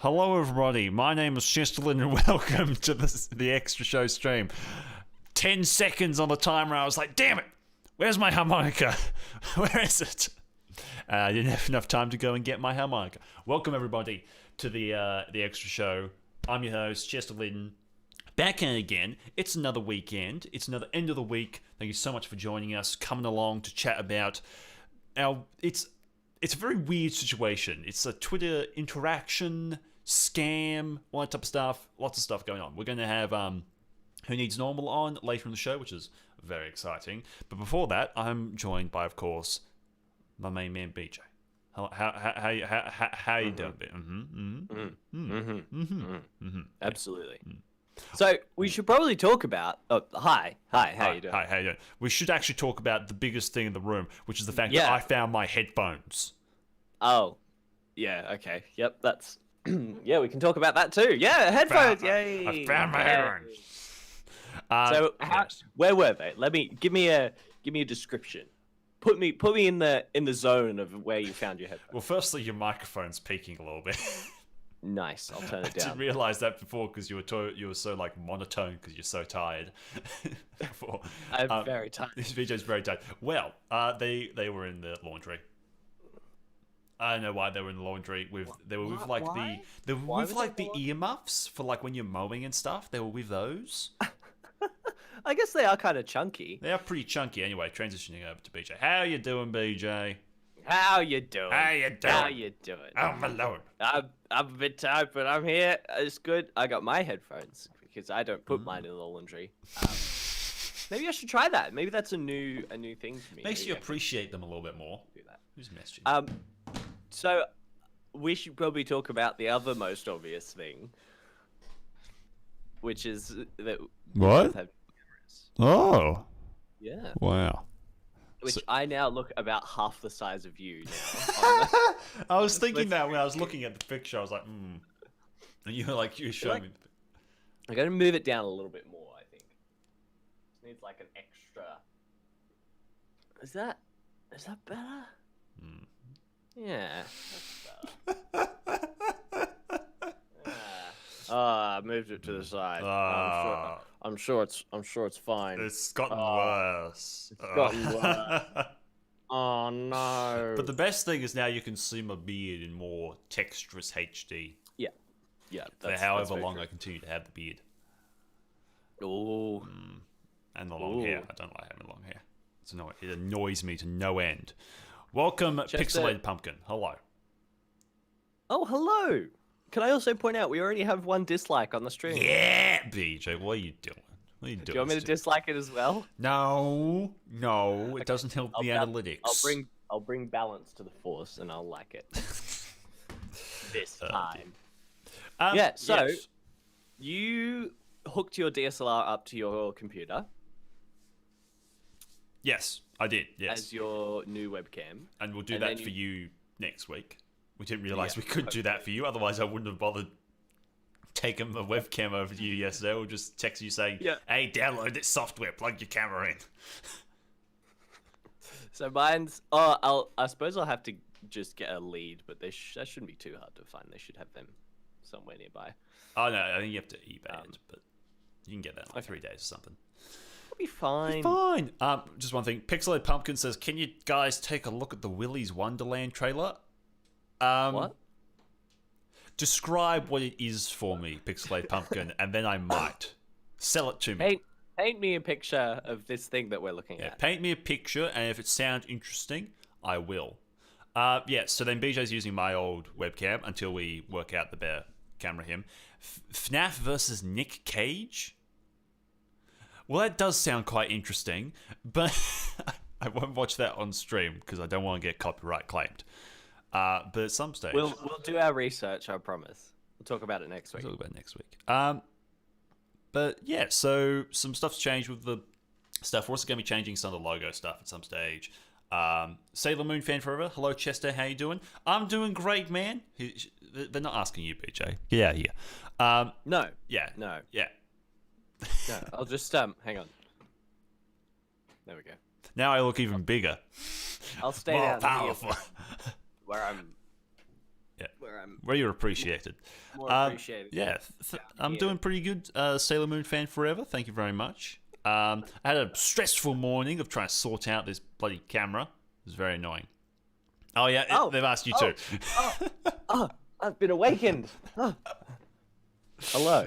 Hello, everybody. My name is Chesterland, and welcome to the Extra Show stream. 10 seconds on the timer. I was like, damn it, where's my harmonica? Where is it? I didn't have enough time to go and get my harmonica. Welcome, everybody, to the Extra Show. I'm your host, Chester Liddon. Back in again. It's another weekend. It's another end of the week. Thank you so much for joining us, coming along to chat about our... It's a very weird situation. It's a Twitter interaction, scam, all that type of stuff. Lots of stuff going on. We're going to have Who Needs Normal on later in the show, which is very exciting. But before that, I'm joined by, of course, my main man, BJ. How you doing? Absolutely. So we should probably talk about. Oh, hi, how you doing? Hi, how you doing? We should actually talk about the biggest thing in the room, which is the fact that I found my headphones. Oh, yeah. Okay. Yep. That's. Yeah, we can talk about that too. Yeah, headphones. Yay! I found my headphones. Where were they? Give me a description. Put me in the zone of where you found your headphones. Well, firstly, your microphone's peaking a little bit. Nice. I'll turn it down. I didn't realize that before because you were so like monotone because you're so tired. I'm very tired. This VJ's very tired. Well, they were in the laundry. I don't know why they were in the laundry they were with like why? the earmuffs for like when you're mowing and stuff. They were with those. I guess they are kind of chunky. They are pretty chunky. Anyway, transitioning over to BJ. How you doing, BJ? How you doing? Oh my lord. I'm a bit tired, but I'm here. It's good. I got my headphones because I don't put mine in the laundry. Maybe I should try that. Maybe that's a new thing for me. Makes Maybe you appreciate them a little bit more. do that. Who's messaging you? So we should probably talk about the other most obvious thing, which is that we both have cameras. Oh. Yeah. Wow. Which I now look about half the size of you now. I was thinking that when I was looking at the picture, I was like, And you were showing me. I got to move it down a little bit more, I think. It needs like an extra. Is that better? Yeah, that's better. I moved it to the side. I'm sure it's fine. It's gotten worse. It's gotten worse. Oh no! But the best thing is now you can see my beard in more texturous HD. Yeah. For however long I continue to have the beard. Oh. And the long hair. I don't like having long hair. It annoys me to no end. Welcome, Pixelated Pumpkin. Hello. Oh, hello. Can I also point out we already have one dislike on the stream? Yeah, BJ, what are you doing? What are you doing? Do you want me to dislike it as well? No, it doesn't help the analytics. I'll bring balance to the force, and I'll like it this time. Yes. You hooked your DSLR up to your computer. Yes, I did. Yes, as your new webcam, and we'll do that for you next week. We didn't realize we could do that for you. Otherwise, I wouldn't have bothered taking the webcam over to you yesterday. We'll just text you saying, "Hey, download this software. Plug your camera in." So mine's. I suppose I'll have to just get a lead, but that shouldn't be too hard to find. They should have them somewhere nearby. Oh no, I think you have to eBay it, but you can get that in like 3 days or something. It'll be fine. Just one thing. Pixelated Pumpkin says, "Can you guys take a look at the Willy's Wonderland trailer?" What? Describe what it is for me, Pixelated Pumpkin, and then I might sell it to me. Paint me a picture of this thing that we're looking at. Paint me a picture, and if it sounds interesting, I will. So then BJ's using my old webcam until we work out the better camera him. FNAF versus Nick Cage? Well, that does sound quite interesting, but I won't watch that on stream because I don't want to get copyright claimed. But at some stage... We'll do our research, I promise. We'll talk about it next week. But yeah, so some stuff's changed with the stuff. We're also going to be changing some of the logo stuff at some stage. Sailor Moon fan forever. Hello, Chester. How you doing? I'm doing great, man. They're not asking you, BJ. Get out of here. No. Yeah. No. Yeah. No. I'll just hang on. There we go. Now I look even bigger. I'll stay More down powerful. here where I'm where I'm Where you're appreciated. more appreciated. Yeah, I'm here. doing pretty good. Sailor Moon fan forever. Thank you very much. I had a stressful morning of trying to sort out this bloody camera. It was very annoying. Oh yeah, they've asked you too. Oh, I've been awakened. Oh. Hello.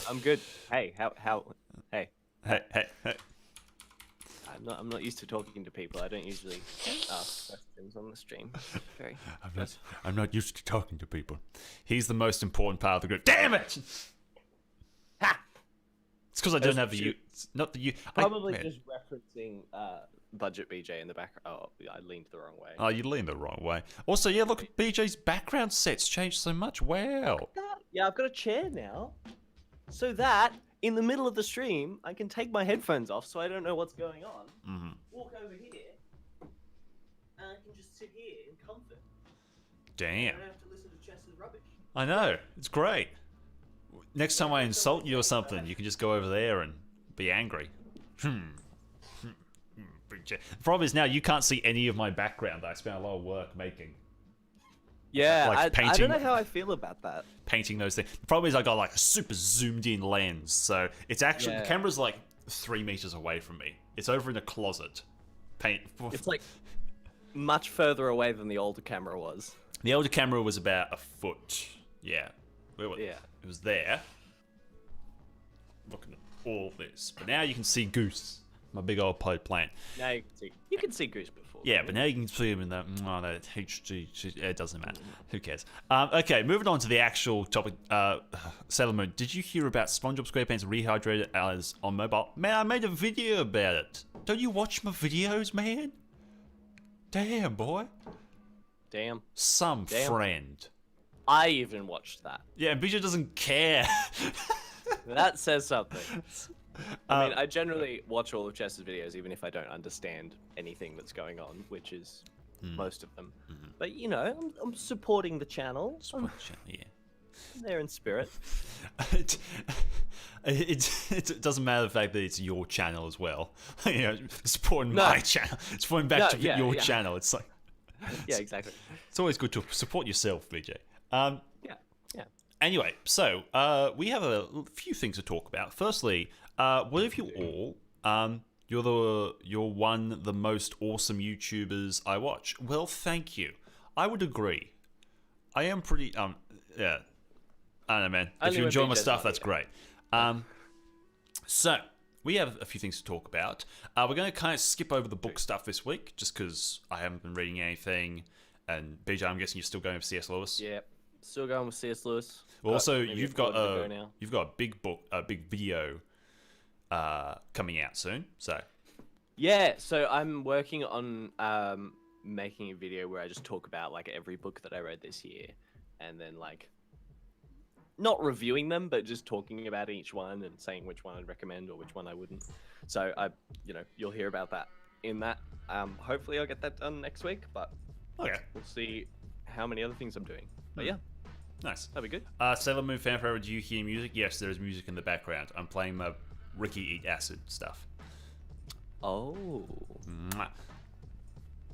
I'm good. Hey, hey. Hey. I'm not used to talking to people. I don't usually ask questions on the stream. Very. I'm not used to talking to people. He's the most important part of the group. Damn it! Ha! It's because I don't have the you. Not the you. Probably just referencing Budget BJ in the background. Oh, I leaned the wrong way. Oh, you leaned the wrong way. Also, yeah, look, BJ's background set's changed so much. Wow. Yeah, I've got a chair now, so that in the middle of the stream I can take my headphones off, so I don't know what's going on. Mm-hmm. Walk over here, and I can just sit here in comfort. Damn. I don't have to listen to Chess's rubbish. I know. It's great. Next time I insult you or something, you can just go over there and be angry. The problem is now you can't see any of my background that I spent a lot of work making. Yeah, Like I painting- don't know how I feel about that. Painting those things. The problem is I got like a super zoomed in lens, so it's actually the camera's like 3 meters away from me. It's over in a closet. It's like much further away than the older camera was. The older camera was about a foot. Yeah. Yeah. It was there. Looking at all this. But now you can see Goose, my big old pot plant. Now you can see Goose before. Yeah, but now you can see him in that HD. It doesn't matter. Who cares? Okay, moving on to the actual topic. Sailor Moon. Did you hear about SpongeBob SquarePants rehydrated as on mobile? Man, I made a video about it. Don't you watch my videos, man? Damn, boy. Damn. Some friend. I even watched that. Yeah, and BJ doesn't care. That says something. I mean, I generally watch all of Chess's videos, even if I don't understand anything that's going on, which is most of them. Mm-hmm. But you know, I'm supporting the channel. I'm there in spirit. It doesn't matter the fact that it's your channel as well. You know, supporting my channel. It's supporting back to your channel. It's like yeah, exactly. It's always good to support yourself, BJ. Yeah. Anyway, so we have a few things to talk about. Firstly, what if you all you're one of the most awesome YouTubers I watch? Well, thank you. I would agree. I am pretty yeah. I don't know, man. If you enjoy my stuff, that's great. So we have a few things to talk about. We're going to kind of skip over the book stuff this week, just because I haven't been reading anything. And BJ, I'm guessing you're still going with C.S. Lewis. Yeah, still going with C.S. Lewis. Well, also, you've got a big book, a big video coming out soon. So yeah, so I'm working on making a video where I just talk about like every book that I read this year, and then like not reviewing them, but just talking about each one and saying which one I'd recommend or which one I wouldn't. So you'll hear about that in that. Hopefully I'll get that done next week, but okay, we'll see how many other things I'm doing. But yeah, nice. That'd be good. Sailor Moon fan forever. Do you hear music? Yes, there is music in the background. I'm playing my Ricky Eat Acid stuff. Oh. Mwah.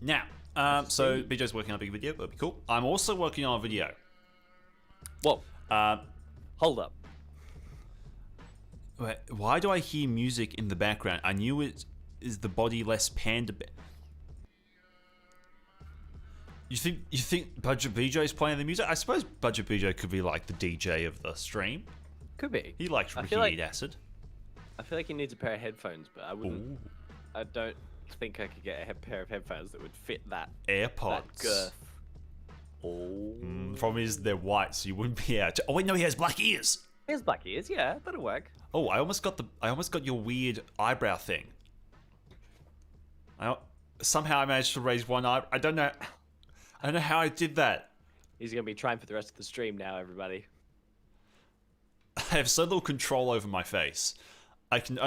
Now, so BJ's working on a big video. That'd be cool. I'm also working on a video. Whoa. Hold up. Wait, why do I hear music in the background? I knew it is the body less panda. You think Budget BJ's playing the music? I suppose Budget BJ could be like the DJ of the stream. Could be. He likes Ricky Eat Acid. I feel like he needs a pair of headphones, but I wouldn't. Ooh. I don't think I could get a pair of headphones that would fit that. AirPods. That girth. Oh. The problem is they're white, so you wouldn't be able to. Oh wait, no, he has black ears. He has black ears. Yeah, that'll work. Oh, I almost got your weird eyebrow thing. Somehow I managed to raise one eye. I don't know how I did that. He's gonna be trying for the rest of the stream now, everybody. I have so little control over my face. I can.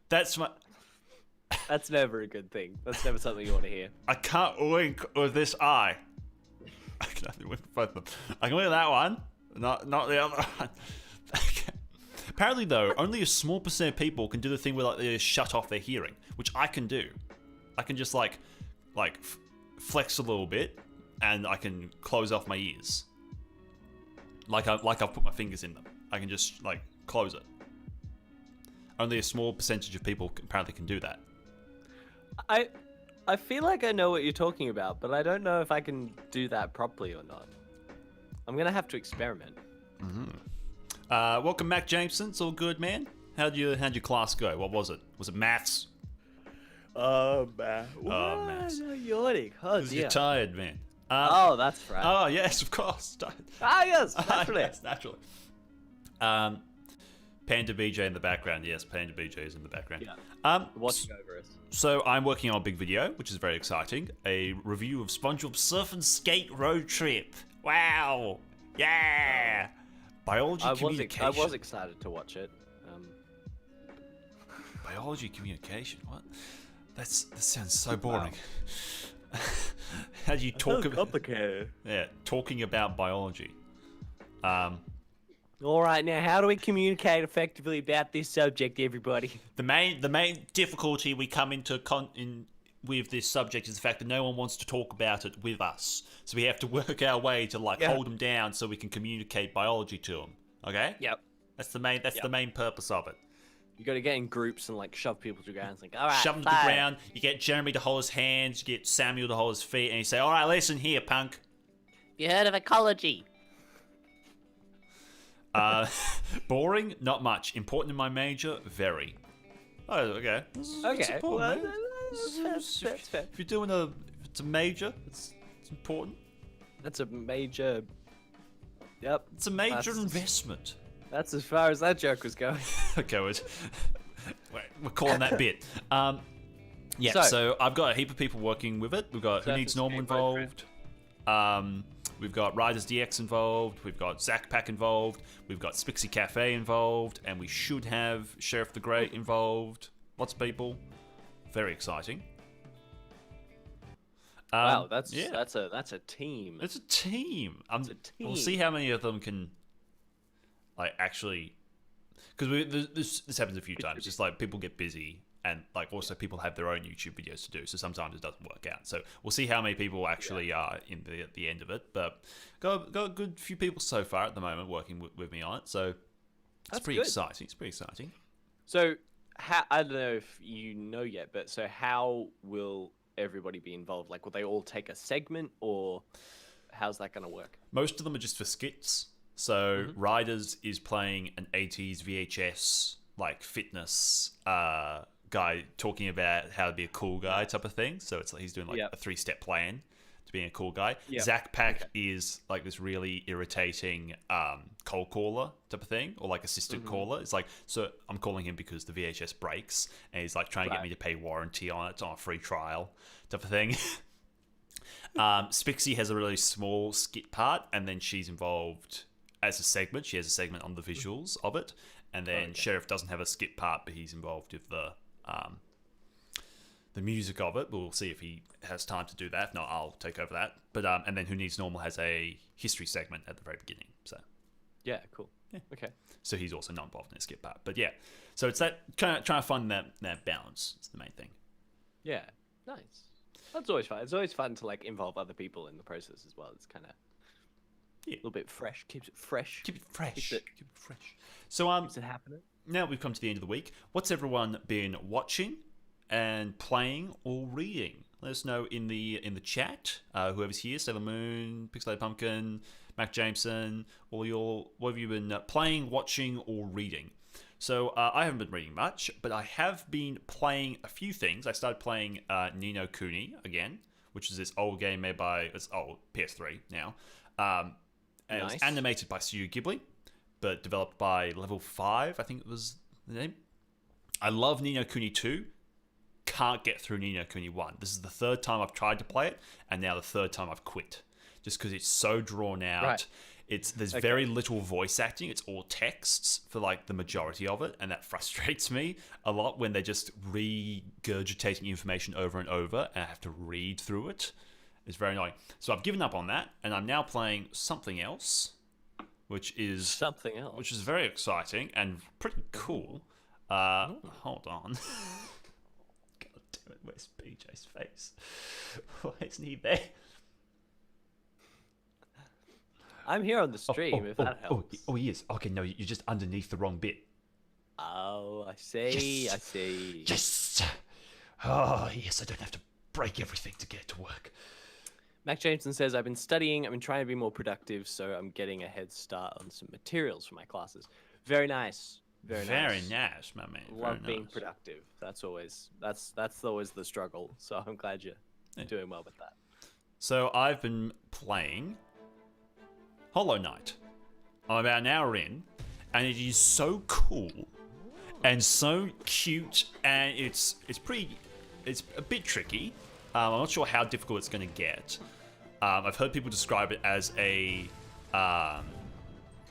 That's never a good thing. That's never something you want to hear. I can't wink with this eye. I can only wink with both of them. I can wink with that one, not the other one. Apparently, though, only a small percent of people can do the thing where like they shut off their hearing, which I can do. I can just like flex a little bit, and I can close off my ears. Like I've put my fingers in them. I can just like close it. Only a small percentage of people apparently can do that. I feel like I know what you're talking about, but I don't know if I can do that properly or not. I'm gonna have to experiment. Welcome, Mac Jameson. It's all good, man. How'd your class go? What was it? Was it maths? Man. Oh, maths. No, yawning. Oh, Because you're dear. tired, man. Oh, that's right. Oh, yes, of course. Yes, naturally. Yes, naturally. Panda BJ in the background. Yes, Panda BJ is in the background. Yeah. Watching over us. So I'm working on a big video, which is very exciting. A review of SpongeBob Surf and Skate Road Trip. Wow. Yeah. Biology communication. I was excited to watch it. Biology communication. What? That sounds so boring. How do you talk about? Complicated. Yeah, talking about biology. All right, now how do we communicate effectively about this subject, everybody? The main difficulty we come into with this subject is the fact that no one wants to talk about it with us. So we have to work our way to hold them down so we can communicate biology to them. Okay? Yep. That's the main purpose of it. You got to get in groups and like shove people to the ground. It's like, all right, Shove them to the ground. You get Jeremy to hold his hands. You get Samuel to hold his feet, and you say, "All right, listen here, punk." You heard of ecology? Boring? Not much. Important in my major? Very. Oh, okay. It's important, man. That's fair. If you're doing it's a major, it's important. That's a major. Yep. It's a major investment. That's as far as that joke was going. Okay, we're calling that bit. Yeah, so I've got a heap of people working with it. We've got Who Needs Normal involved. We've got Riders DX involved. We've got Zach Pack involved. We've got Spixie Cafe involved, and we should have Sheriff the Great involved. Lots of people. Very exciting. Wow, that's a team. It's a team. It's a team. We'll see how many of them can, like, actually, because this happens a few times. Just like people get busy, and like also people have their own YouTube videos to do. So sometimes it doesn't work out. So we'll see how many people actually are in the end of it. But got a good few people so far at the moment working with me on it. So that's pretty exciting. It's pretty exciting. So I don't know if you know yet, but so how will everybody be involved? Like, will they all take a segment, or how's that going to work? Most of them are just for skits. So Riders is playing an 80s VHS like fitness guy talking about how to be a cool guy type of thing. So it's like he's doing like a 3-step plan to being a cool guy. Zach Pack is like this really irritating cold caller type of thing, or like assistant caller. It's like, so I'm calling him because the VHS breaks, and he's like trying to get me to pay warranty on it on a free trial type of thing. Spixie has a really small skit part, and then she's involved as a segment. She has a segment on the visuals of it, and then Sheriff doesn't have a skit part, but he's involved with the music of it. We'll see if he has time to do that. If not, I'll take over that. But and then Who Needs Normal has a history segment at the very beginning. So yeah, cool. Yeah, okay. So he's also not involved in a skit part. But yeah, so it's that trying to find that balance. It's the main thing. Yeah, nice. That's always fun. It's always fun to like involve other people in the process as well. It's kind of a little bit fresh. Keeps it fresh. Keep it fresh. Keep it fresh. So Is it happening? Now we've come to the end of the week. What's everyone been watching and playing or reading? Let us know in the chat. Whoever's here, Sailor Moon, Pixelated Pumpkin, Mac Jameson, what have you been playing, watching, or reading? So I haven't been reading much, but I have been playing a few things. I started playing Ni no Kuni again, which is this old game made by PS3 now. And Nice. It's animated by Studio Ghibli, but developed by Level 5, I think it was the name. I love Ni no Kuni 2. Can't get through Ni no Kuni 1. This is the third time I've tried to play it, and now the third time I've quit. Just because it's so drawn out. Right. There's very little voice acting. It's all texts for like the majority of it, and that frustrates me a lot when they're just regurgitating information over and over, and I have to read through it. It's very annoying. So I've given up on that, and I'm now playing something else, which is very exciting and pretty cool. Hold on. God damn it! Where's BJ's face? Why isn't he there? I'm here on the stream, if that helps. Oh, he is. Okay, no, you're just underneath the wrong bit. Oh, I see. Yes. I see. Yes. Oh, yes, I don't have to break everything to get to work. Mac Jameson says, I've been studying. I've been trying to be more productive, so I'm getting a head start on some materials for my classes. Very nice. Very nice, my man. Love Very being nice. productive. That's always the struggle. So I'm glad you're doing well with that. So I've been playing Hollow Knight. I'm about an hour in, and it is so cool and so cute, and it's a bit tricky. I'm not sure how difficult it's going to get. I've heard people describe it as a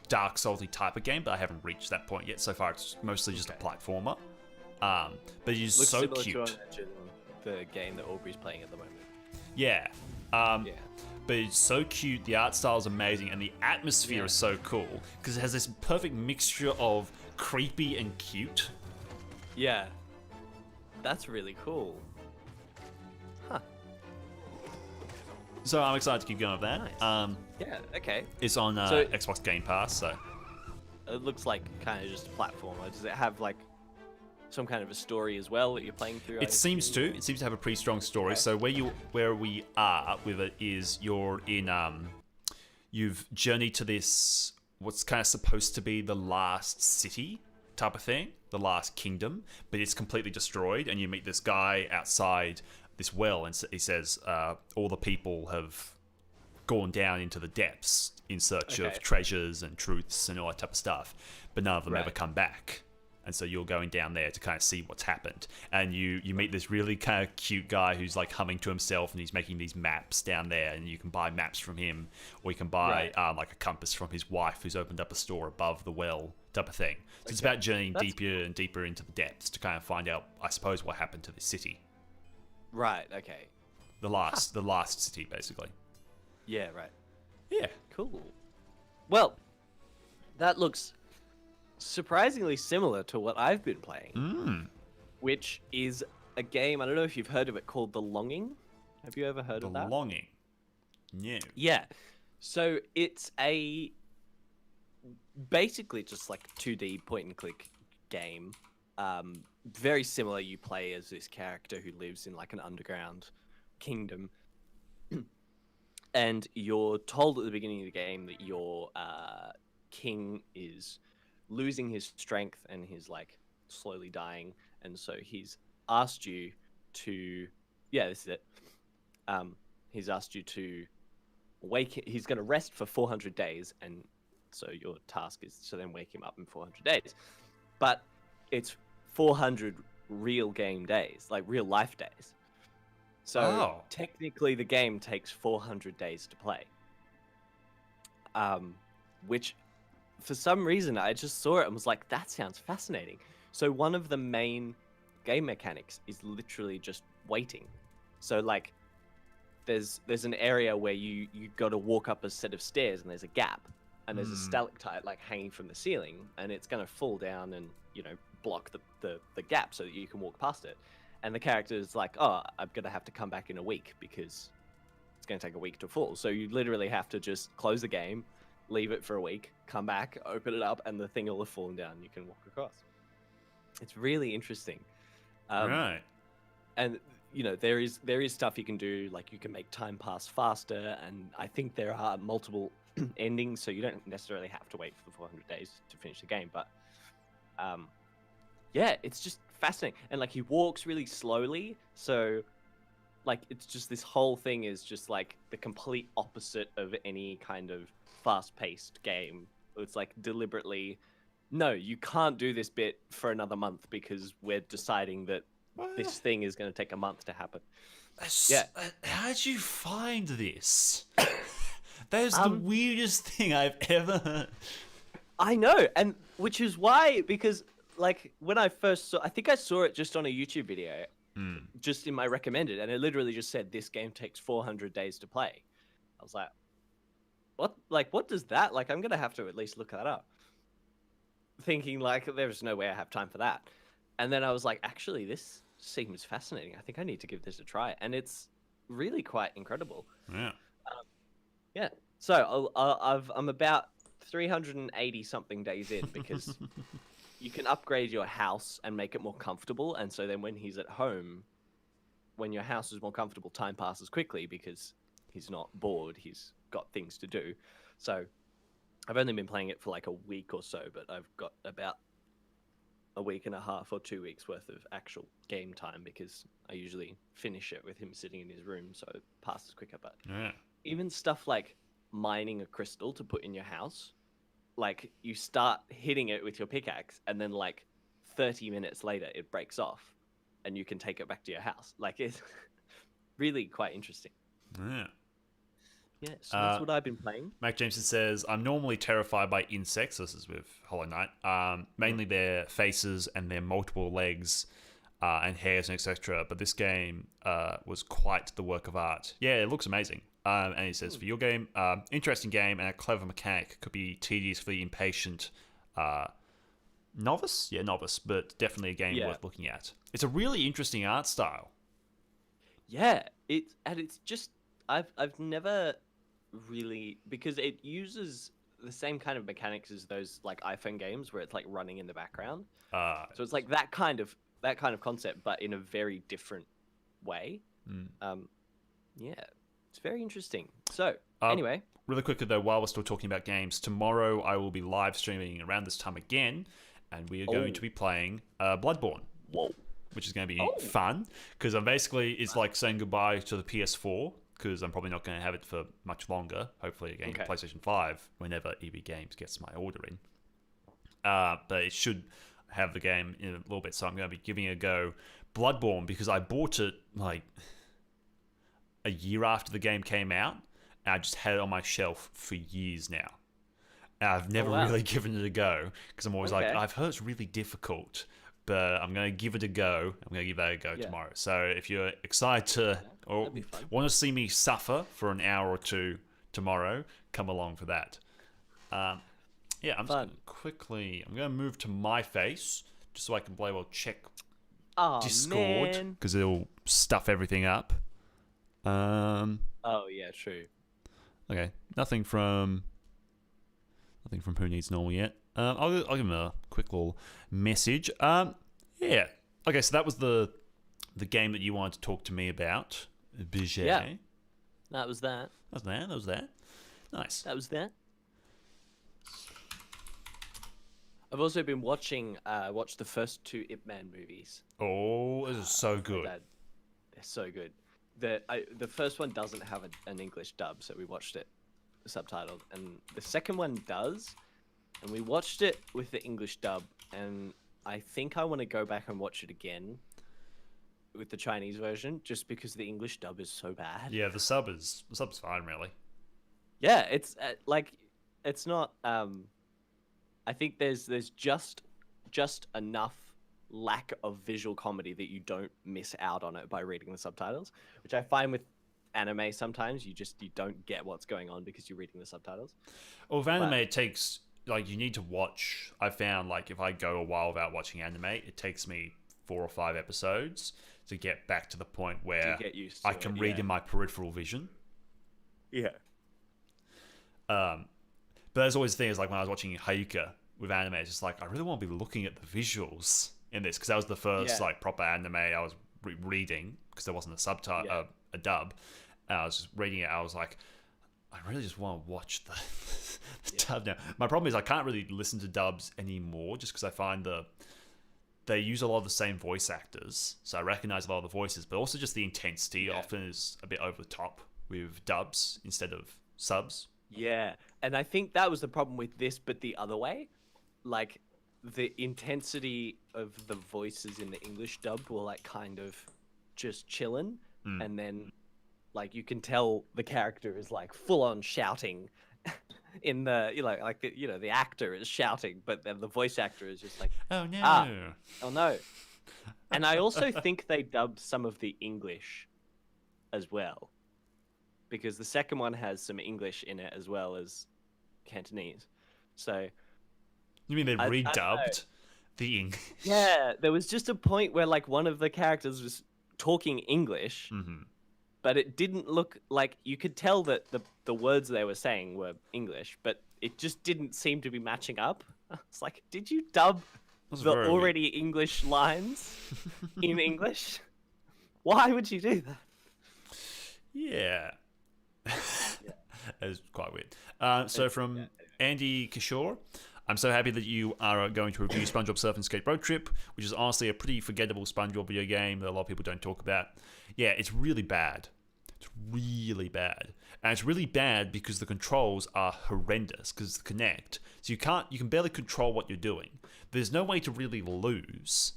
Dark Souls-y type of game, but I haven't reached that point yet. So far, it's mostly just a platformer. But it is Looks so similar cute. to, I imagine, the game that Aubrey's playing at the moment. Yeah. Yeah. But it's so cute, the art style is amazing, and the atmosphere is so cool because it has this perfect mixture of creepy and cute. Yeah. That's really cool. Huh. So I'm excited to keep going with that. Nice. Yeah, okay. It's on So- Xbox Game Pass, so It looks like kind of just a platformer. Does it have like some kind of a story as well that you're playing through? it seems to have a pretty strong story. Okay. So where we are with it is you're in you've journeyed to this what's kind of supposed to be the last city type of thing, the last kingdom, but it's completely destroyed, and you meet this guy outside this well, and he says all the people have gone down into the depths in search of treasures and truths and all that type of stuff, but none of them ever come back. And so you're going down there to kind of see what's happened. And you meet this really kind of cute guy who's like humming to himself, and he's making these maps down there, and you can buy maps from him, or you can buy like a compass from his wife who's opened up a store above the well type of thing. So it's about journeying deeper and deeper into the depths to kind of find out, I suppose, what happened to this city. Right, okay. The last city, basically. Yeah, right. Yeah. Cool. Well, that looks surprisingly similar to what I've been playing, which is a game, I don't know if you've heard of it, called The Longing. Have you ever heard of that? The Longing. No. Yeah. So it's basically just like 2D point and click game. Very similar. You play as this character who lives in like an underground kingdom. And you're told at the beginning of the game that your king is losing his strength and he's like slowly dying, and so he's asked you to this is it. He's asked you to he's going to rest for 400 days, and so your task is to then wake him up in 400 days, but it's 400 real game days, like real life days. So technically the game takes 400 days to play, which for some reason I just saw it and was like, that sounds fascinating. So one of the main game mechanics is literally just waiting. So like there's an area where you got to walk up a set of stairs, and there's a gap, and there's a stalactite like hanging from the ceiling, and it's going to fall down and block the gap so that you can walk past it. And the character is like, oh, I'm going to have to come back in a week because it's going to take a week to fall. So you literally have to just close the game, leave it for a week, come back, open it up, and the thing will have fallen down. You can walk across. It's really interesting. Right. And, there is stuff you can do, like you can make time pass faster, and I think there are multiple endings, so you don't necessarily have to wait for the 400 days to finish the game. But, yeah, it's just fascinating. And like he walks really slowly, so like it's just this whole thing is just like the complete opposite of any kind of fast-paced game. It's like deliberately, no, you can't do this bit for another month because we're deciding that this thing is going to take a month to happen. Yeah. How'd you find this? That is the weirdest thing I've ever heard. I know, and which is why, because like when I first saw, I think I saw it just on a YouTube video, just in my recommended, and it literally just said this game takes 400 days to play. I was like, what? Like, what does that? Like, I'm gonna have to at least look that up. Thinking like, there's no way I have time for that. And then I was like, actually, this seems fascinating. I think I need to give this a try, and it's really quite incredible. Yeah. Yeah. So I'm about 380 something days in because you can upgrade your house and make it more comfortable, and so then when he's at home, when your house is more comfortable, time passes quickly because he's not bored. He's got things to do. So I've only been playing it for like a week or so, but I've got about a week and a half or 2 weeks worth of actual game time because I usually finish it with him sitting in his room, so it passes quicker. But Yeah. even stuff like mining a crystal to put in your house, like you start hitting it with your pickaxe, and then like 30 minutes later it breaks off, and you can take it back to your house. Like it's really quite interesting. Yeah. Yeah, so that's what I've been playing. Mac Jameson says, I'm normally terrified by insects. This is with Hollow Knight. Mainly their faces and their multiple legs and hairs and etc. But this game was quite the work of art. Yeah, it looks amazing. And he says, for your game, interesting game and a clever mechanic. Could be tedious for the impatient novice. Yeah, novice, but definitely a game worth looking at. It's a really interesting art style. Yeah, it's just I've never really, because it uses the same kind of mechanics as those like iPhone games where it's like running in the background. So it's like that kind of concept, but in a very different way. Yeah, it's very interesting. So anyway, really quickly though, while we're still talking about games, tomorrow I will be live streaming around this time again, and we are going to be playing Bloodborne. Whoa. Which is going to be fun because I'm basically it's like saying goodbye to the PS4 because I'm probably not going to have it for much longer. Hopefully, again, PlayStation 5 whenever EB Games gets my order in. But it should have the game in a little bit, so I'm going to be giving it a go. Bloodborne, because I bought it like a year after the game came out, and I just had it on my shelf for years now. And I've never really given it a go because I'm always like, I've heard it's really difficult. But I'm going to give it a go. I'm going to give that a go tomorrow. So if you're excited to or want to see me suffer for an hour or two tomorrow, come along for that. I'm just going to I'm going to move to my face just so I can play check Discord because it'll stuff everything up. Oh yeah, true. Okay, nothing from Who Needs Normal yet. I'll give him a quick little message. Yeah. Okay, so that was the game that you wanted to talk to me about. Bijay. Yeah. That was that. That was that. Nice. That was that. I've also been watching the first 2 Ip Man movies. Oh, this is so good. They're so good. The first one doesn't have an English dub, so we watched it subtitled, and the second one does. And we watched it with the English dub, and I think I want to go back and watch it again with the Chinese version, just because the English dub is so bad. Yeah, the sub's fine, really. Yeah, it's it's not. I think there's just enough lack of visual comedy that you don't miss out on it by reading the subtitles, which I find with anime sometimes you don't get what's going on because you're reading the subtitles. Well, with anime, it takes. Like, you need to watch. I found, like, if I go a while without watching anime, it takes me 4 or 5 episodes to get back to the point where I can read in my peripheral vision. Yeah. But there's always things like when I was watching Hayuka with anime, it's just like, I really want to be looking at the visuals in this because that was the first like proper anime I was reading because there wasn't a subtitle, a dub. And I was just reading it. I was like, I really just want to watch the dub now. My problem is I can't really listen to dubs anymore just because I find they use a lot of the same voice actors. So I recognize a lot of the voices, but also just the intensity often is a bit over the top with dubs instead of subs. Yeah, and I think that was the problem with this, but the other way. Like, the intensity of the voices in the English dub were like kind of just chilling, and then like you can tell the character is like full on shouting in the the actor is shouting, but then the voice actor is just like, oh no, oh no. And I also think they dubbed some of the English as well, because the second one has some English in it as well as Cantonese. So you mean they redubbed the English? Yeah, there was just a point where like one of the characters was talking English, but it didn't look like, you could tell that the words they were saying were English, but it just didn't seem to be matching up. It's like, did you dub was the very weird. already English lines in English? Why would you do that? Yeah. That is quite weird. So from Andy Kishore, I'm so happy that you are going to review SpongeBob Surf and Skate Road Trip, which is honestly a pretty forgettable SpongeBob video game that a lot of people don't talk about. Yeah, it's really bad. It's really bad. And it's really bad because the controls are horrendous because it's Kinect. So you can barely control what you're doing. There's no way to really lose.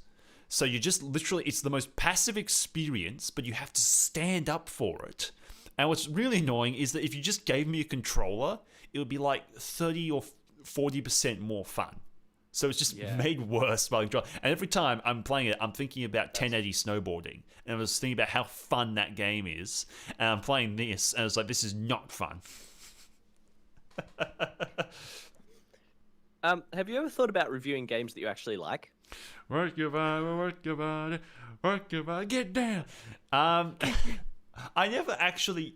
So you just literally, it's the most passive experience, but you have to stand up for it. And what's really annoying is that if you just gave me a controller, it would be like 30 or 40% more fun. So it's just made worse by the controller. And every time I'm playing it, I'm thinking about 1080 snowboarding. And I was thinking about how fun that game is. And I'm playing this, and it's like, this is not fun. Have you ever thought about reviewing games that you actually like? Work your body, get down. I never actually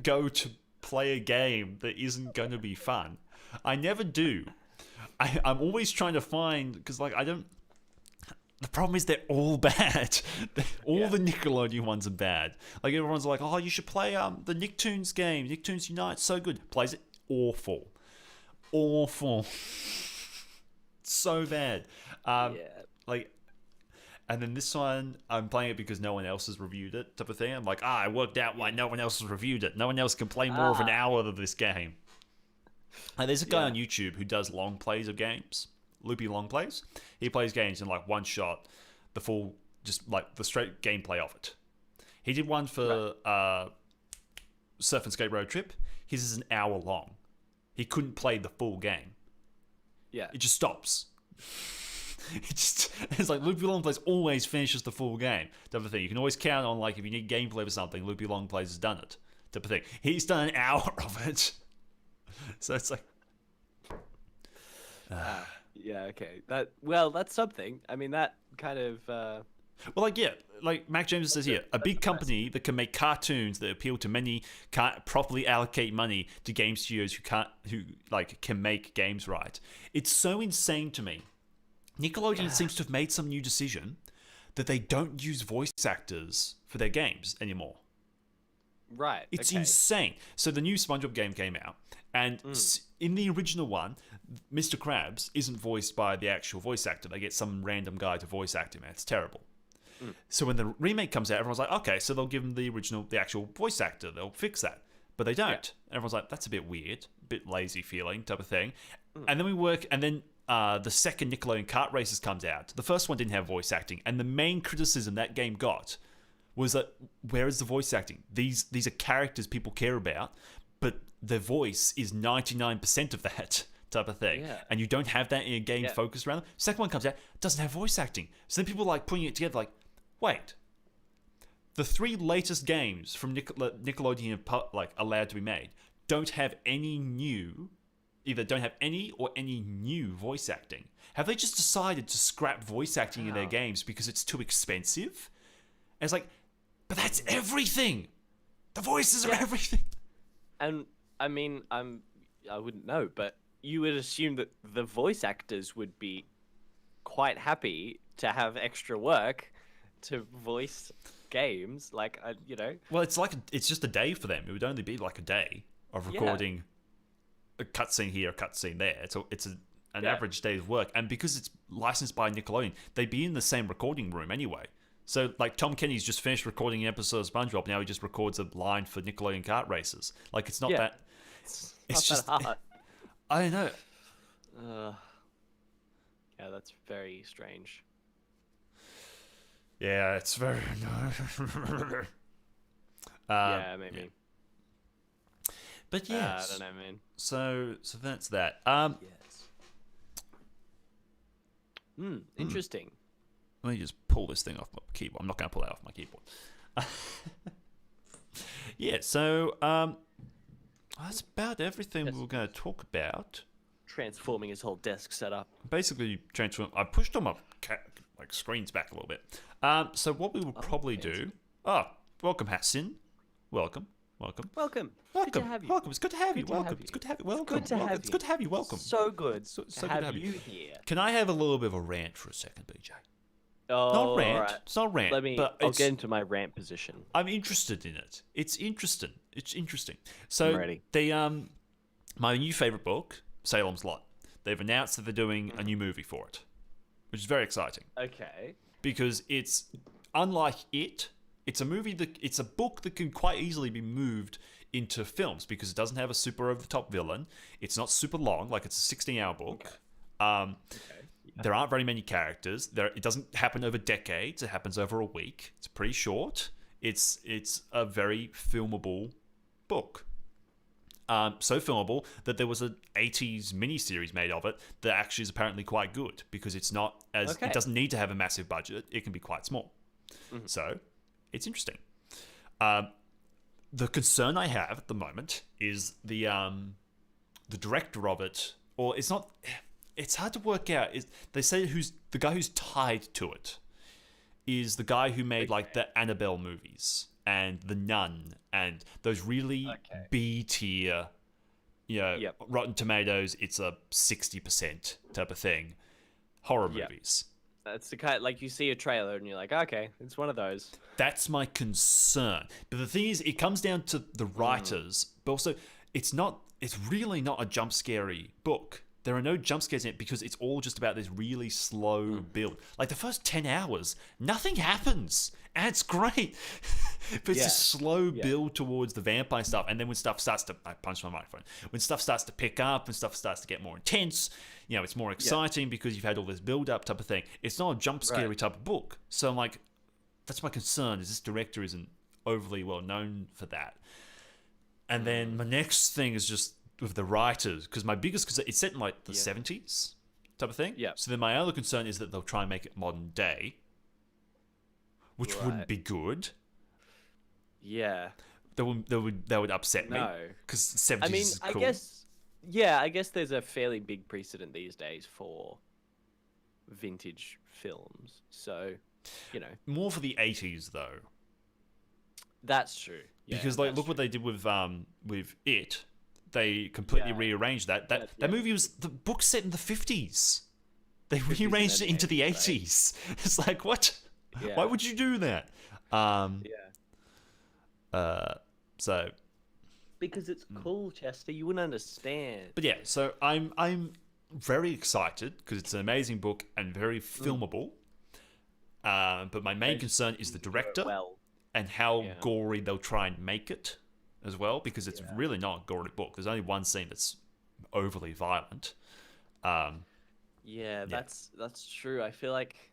go to play a game that isn't going to be fun. I never do. I'm always trying to find, because the problem is they're all bad. All the Nickelodeon ones are bad. Like everyone's like, oh, you should play the Nicktoons game. Nicktoons Unite, so good. Plays it, awful. So bad. And then this one, I'm playing it because no one else has reviewed it, type of thing. I'm like, I worked out why no one else has reviewed it. No one else can play more of an hour of this game. There's a guy on YouTube who does long plays of games, loopy long plays. He plays games in like one shot, the full, just like the straight gameplay of it. He did one for Surf and Skate Road Trip. His is an hour long. He couldn't play the full game. Yeah. It just stops. It's like Loopy Long Plays always finishes the full game, type of thing. You can always count on, like, if you need gameplay for something, Loopy Long Plays has done it, type of thing. He's done an hour of it. So it's like... Yeah, okay. That's something. I mean, that kind of... Like Mac James says here, a big company that can make cartoons that appeal to many can't properly allocate money to game studios who can make games right. It's so insane to me. Nickelodeon seems to have made some new decision that they don't use voice actors for their games anymore. Right. It's insane. So the new SpongeBob game came out, and in the original one, Mr. Krabs isn't voiced by the actual voice actor. They get some random guy to voice act him. It's terrible. So when the remake comes out, everyone's like, okay, so they'll give him the actual voice actor. They'll fix that. But they don't. Yeah. Everyone's like, that's a bit weird, a bit lazy feeling type of thing. And then the second Nickelodeon Kart Racers comes out. The first one didn't have voice acting, and the main criticism that game got was that, where is the voice acting? These are characters people care about, but the voice is 99% of that type of thing. Yeah. And you don't have that in a game focused around them. Second one comes out, doesn't have voice acting. So then people are like putting it together like, wait, the three latest games from Nickelodeon allowed to be made don't have any new... Either don't have any or any new voice acting. Have they just decided to scrap voice acting in their games because it's too expensive? And it's like, but that's everything. The voices are everything. And I mean, I wouldn't know, but you would assume that the voice actors would be quite happy to have extra work to voice games, Well, it's just a day for them. It would only be like a day of recording. Yeah. A cutscene here, a cutscene there. It's an average day's work, and because it's licensed by Nickelodeon, they'd be in the same recording room anyway. So, like, Tom Kenny's just finished recording an episode of SpongeBob. Now he just records a line for Nickelodeon Kart Racers. Like, it's not that. It's just that hard. I don't know. Yeah, that's very strange. Yeah, it's very. Yeah, maybe. Yeah. But yes, I don't know, man. So that's that. Yes. Interesting. Let me just pull this thing off my keyboard. I'm not going to pull that off my keyboard. Yeah. So that's about everything we were going to talk about. Transforming his whole desk setup. Basically, I pushed all my screens back a little bit. So what we will probably do. Oh, welcome, Hassan. Welcome. Welcome. Welcome. Welcome. Good to have you. Welcome. It's good to have you. Good to Welcome. have It's you. good to have you. Welcome. Good to have It's good to have you. Welcome. So good So to good to have have you you. here. Can I have a little bit of a rant for a second, BJ? Oh, Not rant. alright. It's not rant. Let me. But I'll it's, get into my rant position. I'm interested in it. It's interesting. It's interesting. So I'm ready. they my new favorite book, Salem's Lot. They've announced that they're doing a new movie for it, which is very exciting Okay. because it's unlike it. It's a movie that it's a book that can quite easily be moved into films because it doesn't have a super over the top villain. It's not super long, like it's a 16-hour book. Okay. There aren't very many characters. It doesn't happen over decades. It happens over a week. It's pretty short. It's a very filmable book. So filmable that there was an 80s miniseries made of it that actually is apparently quite good because it's not as Okay. it doesn't need to have a massive budget. It can be quite small. So it's interesting. The concern I have at the moment is the director of it, or it's not. It's hard to work out. They say who's the guy who's tied to it is the guy who made like the Annabelle movies and The Nun and those really B tier, Yep. Rotten Tomatoes. It's a 60% type of thing. Horror Yep. movies. That's the kind like you see a trailer and you're like, okay, it's one of those. That's my concern. But the thing is, it comes down to the writers, but also it's really not a jump scary book. There are no jump scares in it because it's all just about this really slow build. Like the first 10 hours, nothing happens. And it's great. But it's a slow build towards the vampire stuff. And then when stuff starts to... I punched my microphone. When stuff starts to pick up and stuff starts to get more intense, it's more exciting because you've had all this build-up type of thing. It's not a jump scary type of book. So I'm like, that's my concern, is this director isn't overly well known for that. And then my next thing is just with the writers, because my biggest concern, it's set in like the 70s type of thing. Yeah. So then my other concern is that they'll try and make it modern day, which wouldn't be good. Yeah. That would upset me No. because 70s I mean, is cool. I guess there's a fairly big precedent these days for vintage films. So, More for the 80s though, that's true. Yeah, because like that's look what true. they did with it. They completely Yeah. rearranged that. That Yeah. movie was the book set in the 50s. They 50s and rearranged then it into the 80s, right? 80s. It's like what? Yeah. Why would you do that? So, Because it's cool, Chester. You wouldn't understand. but yeah. So I'm very excited because it's an amazing book and very filmable. But my main concern is the director Well, and how gory they'll try and make it as well, because it's Yeah. really not a gory book. There's only one scene that's overly violent. yeah, that's true. I feel like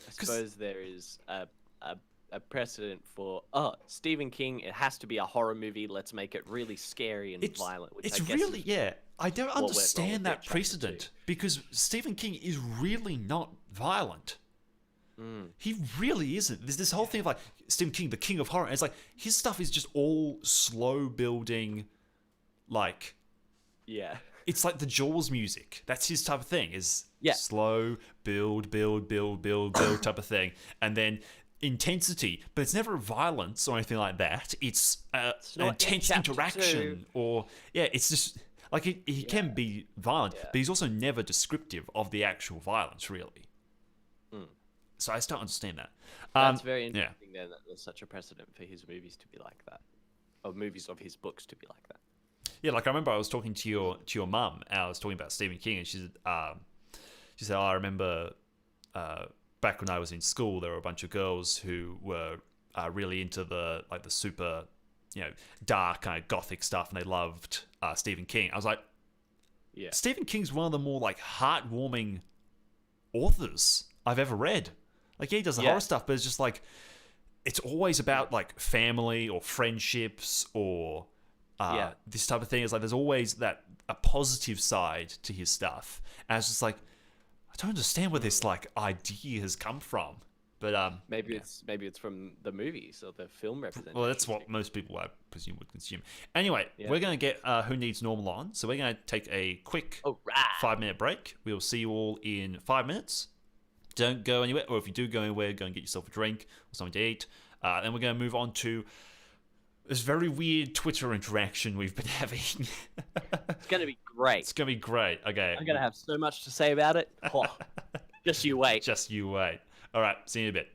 I suppose there is a precedent for Stephen King. It has to be a horror movie. Let's make it really scary and violent. Which It's I guess really is I don't went wrong with understand Dead that Chapter precedent 2. because Stephen King is really not violent. He really isn't. There's this whole thing of like Stephen King, the king of horror. And it's like his stuff is just all slow building, like yeah. it's like the Jaws music. That's his type of thing. Is Yeah. slow build type of thing, and then intensity. But it's never violence or anything like that. It's an not intense Chapter interaction, or it's just like he can be violent, but he's also never descriptive of the actual violence, really. So I just don't understand that. That's very yeah. interesting then that there's such a precedent for his movies to be like that. Or movies of his books to be like that. Yeah, like I remember I was talking to your mum, and I was talking about Stephen King, and she said, "Oh, I remember back when I was in school, there were a bunch of girls who were really into the super, dark kind of gothic stuff, and they loved Stephen King." I was like, Yeah. Stephen King's one of the more like heartwarming authors I've ever read. Like, he does the horror stuff, but it's just like it's always about like family or friendships or this type of thing. It's like there's always a positive side to his stuff, and it's just like I don't understand where this like idea has come from. But Maybe it's from the movies or the film representation. well, that's what most people, I presume, would consume. Anyway, we're going to get Who Needs Normal on, so we're going to take a quick 5-minute break. We'll see you all in 5 minutes. Don't go anywhere, or if you do go anywhere, go and get yourself a drink or something to eat. Then we're going to move on to this very weird Twitter interaction we've been having. It's gonna be great. It's gonna be great. Okay. I'm gonna have so much to say about it. Oh, just you wait. Just you wait. All right. See you in a bit.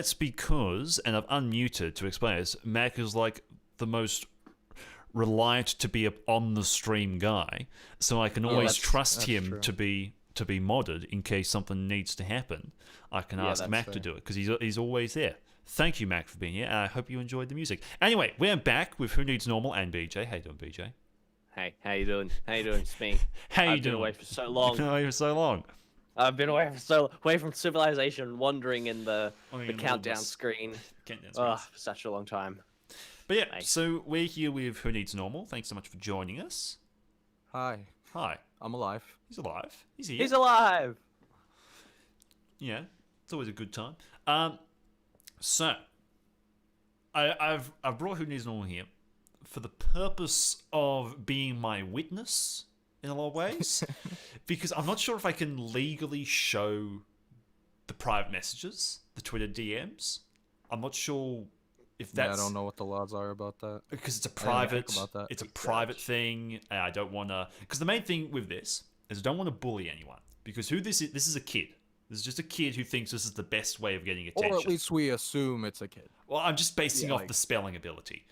that's because, and I've unmuted to explain this, Mac is like the most reliant to be a on the stream guy, so I can always trust him true. to be modded in case something needs to happen. I can ask that's Mac to fair. do it because he's always there. Thank you, Mac, for being here, and I hope you enjoyed the music. Anyway, we're back with Who Needs Normal and BJ. How you doing, BJ? Hey, how you doing? How you doing? It's me. How you I've been doing? away for so You've long. been away for so long. I've been away from civilization, wandering in the countdown screen. Countdown For such a long time. But yeah, Nice. so we're here with Who Needs Normal. Thanks so much for joining us. Hi, Hi. I'm alive. He's alive. He's here. He's alive. Yeah, it's always a good time. So I've brought Who Needs Normal here for the purpose of being my witness in a lot of ways, because I'm not sure if I can legally show the private messages, the Twitter DMs. I'm not sure if Yeah, that's I don't know what the laws are about that. because it's a I didn't think private about that. it's a private thing, and I don't want to, because the main thing with this is I don't want to bully anyone, because who this is a kid. This is just a kid who thinks this is the best way of getting attention. Or at least we assume it's a kid. Well, I'm just basing Yeah, off like- the spelling ability.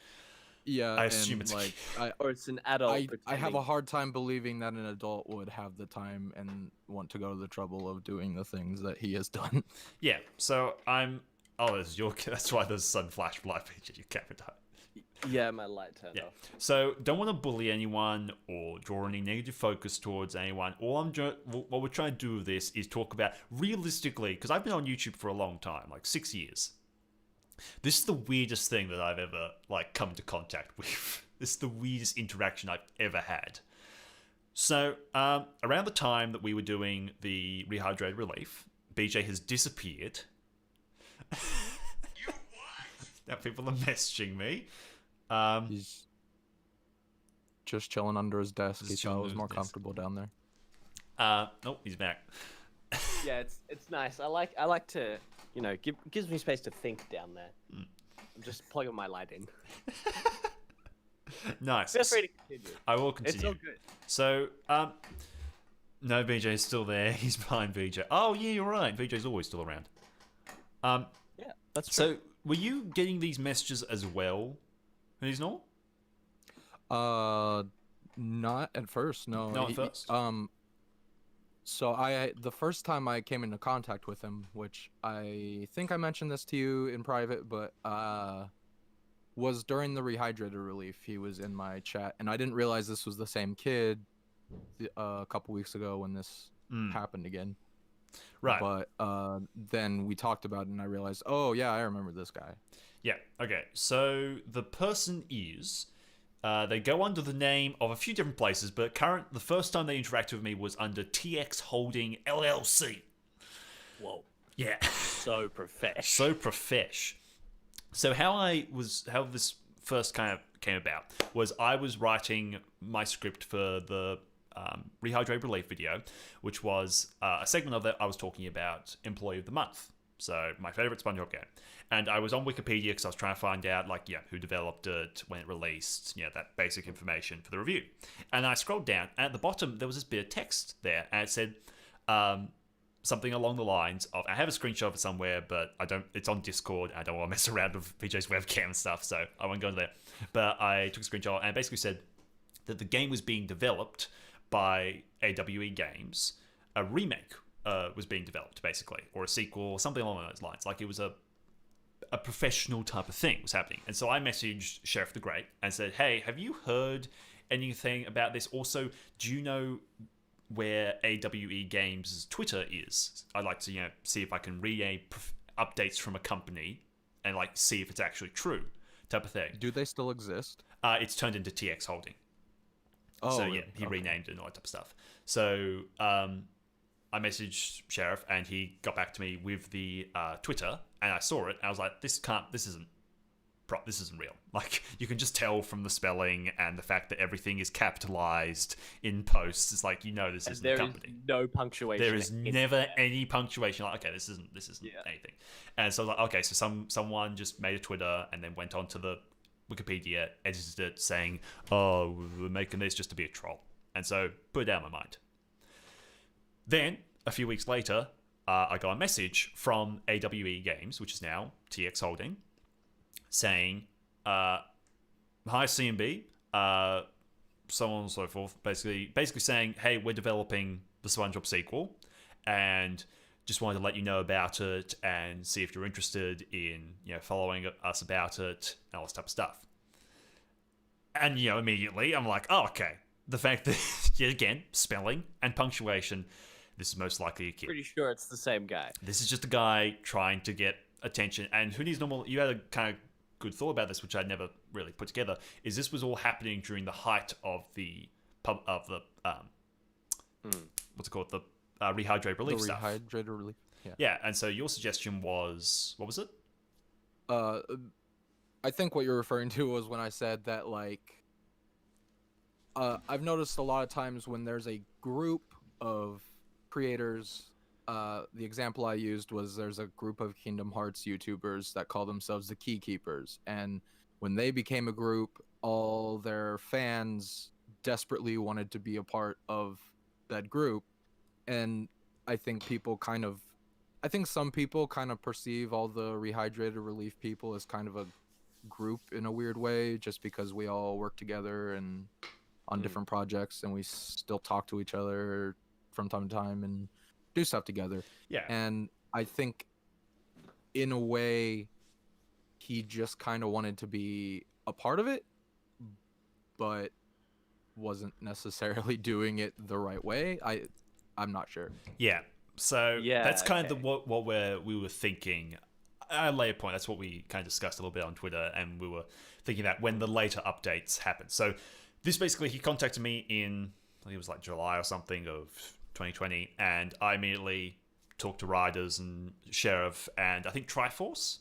Yeah, I assume and, it's a like kid. Or it's an adult. I have a pretending. hard time believing that an adult would have the time and want to go to the trouble of doing the things that he has done. Yeah, so I'm. Oh, there's your. That's why there's sun flash light feature. Your camera died. Yeah, my light turned Yeah. off. So don't want to bully anyone or draw any negative focus towards anyone. What we're trying to do with this is talk about realistically, because I've been on YouTube for a long time, like 6 years. This is the weirdest thing that I've ever come into contact with. This is the weirdest interaction I've ever had. So around the time that we were doing the Rehydrated Relief, BJ has disappeared. You what? Now people are messaging me. He's just chilling under his desk. Just He chilling thought it was under more his desk. comfortable down there. Nope, he's back. Yeah, it's nice. I like to, gives me space to think down there. Mm. I'm just plugging my light in. Nice. Feel free to continue. I will It's continue. all good. So, no, BJ's still there. He's behind BJ. Oh, yeah, you're right. BJ's always still around. Yeah, that's true. So, were you getting these messages as well? Who's not? Not at first. No. Not at first? So the first time I came into contact with him, which I think I mentioned this to you in private, but was during the Rehydrated Relief. He was in my chat, and I didn't realize this was the same kid a couple weeks ago when this happened again. Right. But then we talked about it, and I realized, oh yeah, I remember this guy. Yeah, okay. So, the person is... they go under the name of a few different places, but the first time they interacted with me was under TX Holding LLC. Whoa, Yeah. so profesh. So profesh. So how this first kind of came about was I was writing my script for the Rehydrate Relief video, which was a segment of it I was talking about Employee of the Month. So my favorite SpongeBob game. And I was on Wikipedia because I was trying to find out, who developed it, when it released, that basic information for the review. And I scrolled down, and at the bottom, there was this bit of text there, and it said something along the lines of, I have a screenshot of it somewhere, but it's on Discord, and I don't want to mess around with PJ's webcam and stuff, so I won't go into there. But I took a screenshot, and it basically said that the game was being developed by AWE Games. A remake was being developed, basically, or a sequel, something along those lines. Like, it was a professional type of thing was happening. And so I messaged Sheriff the Great and said, hey, have you heard anything about this? Also, do you know where AWE Games' Twitter is? I'd like to, see if I can read updates from a company and, see if it's actually true type of thing. Do they still exist? It's turned into TX Holding. Oh, So, really? yeah, he Okay. renamed it and all that type of stuff. So, I messaged Sheriff, and he got back to me with the Twitter, and I saw it. And I was like, this isn't real. Like, you can just tell from the spelling and the fact that everything is capitalized in posts. It's like, this isn't There the is company. no punctuation. There is in never there. any punctuation. Like, okay, this isn't Yeah. anything. And so I was like, okay, so someone just made a Twitter and then went onto the Wikipedia, edited it, saying, oh, we're making this just to be a troll. And so put it out of my mind. Then, a few weeks later, I got a message from AWE Games, which is now TX Holding, saying, "Hi CMB, so on and so forth." Basically saying, "Hey, we're developing the SpongeBob sequel, and just wanted to let you know about it and see if you're interested in following us about it and all this type of stuff." And immediately I'm like, "Oh, okay." The fact that yet again, spelling and punctuation. This is most likely a kid. Pretty sure it's the same guy. This is just a guy trying to get attention. And who needs normal? You had a kind of good thought about this, which I'd never really put together. Is this was all happening during the height of the what's it called, the rehydrate relief The stuff. rehydrated relief. Yeah. Yeah, and so your suggestion was, what was it? I think what you're referring to was when I said that, like, I've noticed a lot of times when there's a group of creators, the example I used was there's a group of Kingdom Hearts YouTubers that call themselves the Key Keepers, and when they became a group, all their fans desperately wanted to be a part of that group, and I think some people kind of perceive all the rehydrated relief people as kind of a group in a weird way, just because we all work together and on different projects, and we still talk to each other from time to time and do stuff together. Yeah. And I think in a way he just kind of wanted to be a part of it, but wasn't necessarily doing it the right way. I'm not sure. Yeah. So Yeah, that's kind okay. of what we were thinking. At a later point, that's what we kind of discussed a little bit on Twitter, and we were thinking that when the later updates happen. So this basically, he contacted me in, I think it was like July or something of 2020, and I immediately talked to Riders and Sheriff and I think Triforce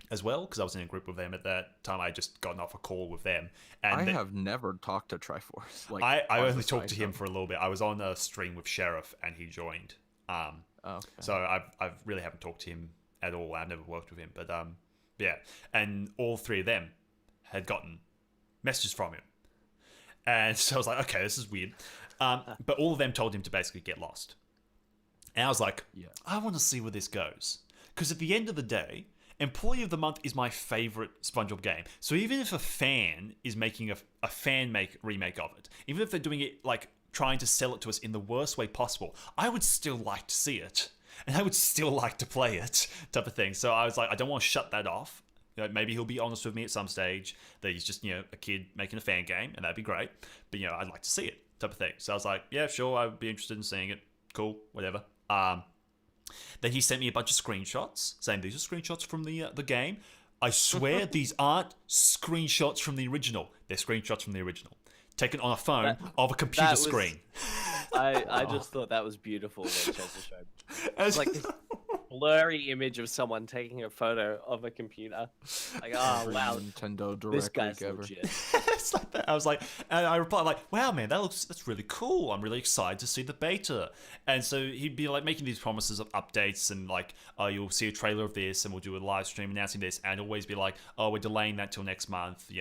as well, because I was in a group with them at that time. I just gotten off a call with them. And I have never talked to Triforce. Like, I on only the talked to side, him for a little bit. I was on a stream with Sheriff and he joined. though. Okay. So I really haven't talked to him at all. I've never worked with him, but yeah. And all three of them had gotten messages from him, and so I was like, okay, this is weird. But all of them told him to basically get lost, and I was like, Yeah. I want to see where this goes, because at the end of the day, Employee of the Month is my favorite SpongeBob game. So even if a fan is making a remake of it, even if they're doing it like trying to sell it to us in the worst way possible, I would still like to see it. And I would still like to play it, type of thing. So I was like, I don't want to shut that off. Maybe he'll be honest with me at some stage that he's just, a kid making a fan game, and that'd be great. But, I'd like to see it, type of thing. So I was like, yeah, sure, I'd be interested in seeing it. Cool, whatever. Then he sent me a bunch of screenshots, saying these are screenshots from the game. I swear these aren't screenshots from the original. They're screenshots from the original, taken on a phone of a computer was- screen. I just thought that was beautiful when Chester showed. It's It's like this blurry image of someone taking a photo of a computer. Like, oh Every wow, Nintendo this Direct guy's week ever. legit. it's like that. I was like, and I replied like, "Wow, man, that's really cool. I'm really excited to see the beta." And so he'd be like making these promises of updates and like, "Oh, you'll see a trailer of this, and we'll do a live stream announcing this," and always be like, "Oh, we're delaying that till next month."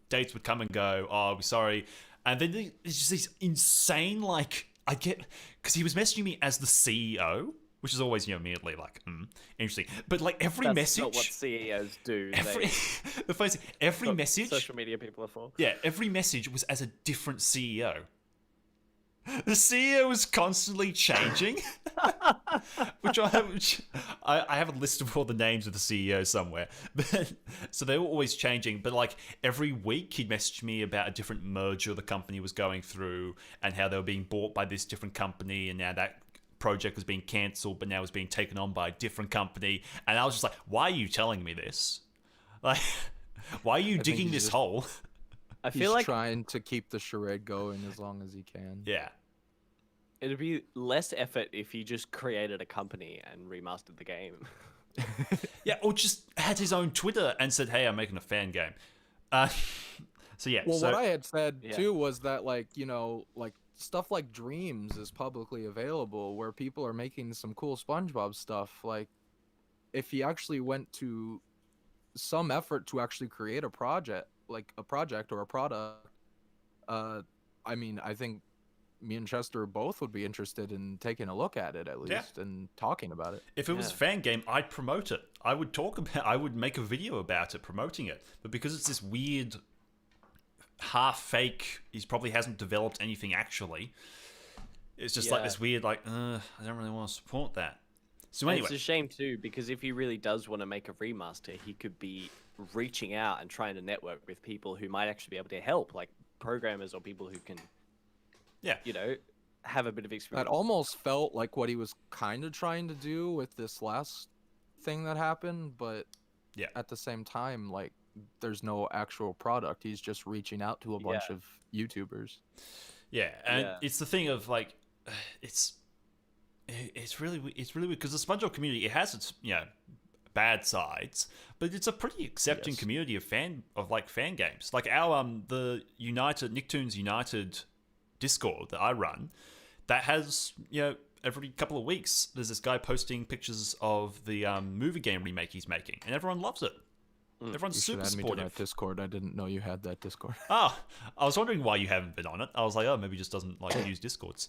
Dates would come and go. "Oh, we're sorry," and then it's just these insane like I get because he was messaging me as the CEO. Which is always, immediately like, interesting. But like every That's message, not what CEOs do. every They, the funny thing, every message, social media people are for. yeah, every message was as a different CEO. The CEO was constantly changing, which I have a list of all the names of the CEO somewhere. But, so they were always changing. But like every week, he'd message me about a different merger the company was going through and how they were being bought by this different company, and now that project was being cancelled, but now was being taken on by a different company. And I was just like, why are you telling me this? Like, why are you think digging he's this just- hole? I He's feel like trying to keep the charade going as long as he can. Yeah. it'd be less effort if he just created a company and remastered the game. Yeah, or just had his own Twitter and said, hey, I'm making a fan game. So yeah. Well, so, what I had said Yeah. too was that, like, like stuff like Dreams is publicly available, where people are making some cool SpongeBob stuff. Like, if he actually went to some effort to actually create a project, like a project or a product, I mean, I think me and Chester both would be interested in taking a look at it at least and talking about it. If it was a fan game, I'd promote it. I would make a video about it, promoting it. But because it's this weird, half fake, he probably hasn't developed anything actually. It's just like this weird, like, I don't really want to support that. So anyway, It's a shame too, because if he really does want to make a remaster, he could be reaching out and trying to network with people who might actually be able to help, like programmers or people who can, you know, have a bit of experience. That almost felt like what he was kind of trying to do with this last thing that happened, but at the same time, like, there's no actual product. He's just reaching out to a bunch of YouTubers. Yeah, and it's the thing of like, it's really weird because the SpongeBob community, it has its bad sides, but it's a pretty accepting community of fan games. Like our the Nicktoons United Discord that I run, that has every couple of weeks there's this guy posting pictures of the movie game remake he's making, and everyone loves it. Everyone's You super should add me to supportive. that Discord. I didn't know you had that Discord. I was wondering why you haven't been on it. I was like, maybe he just doesn't like use Discords.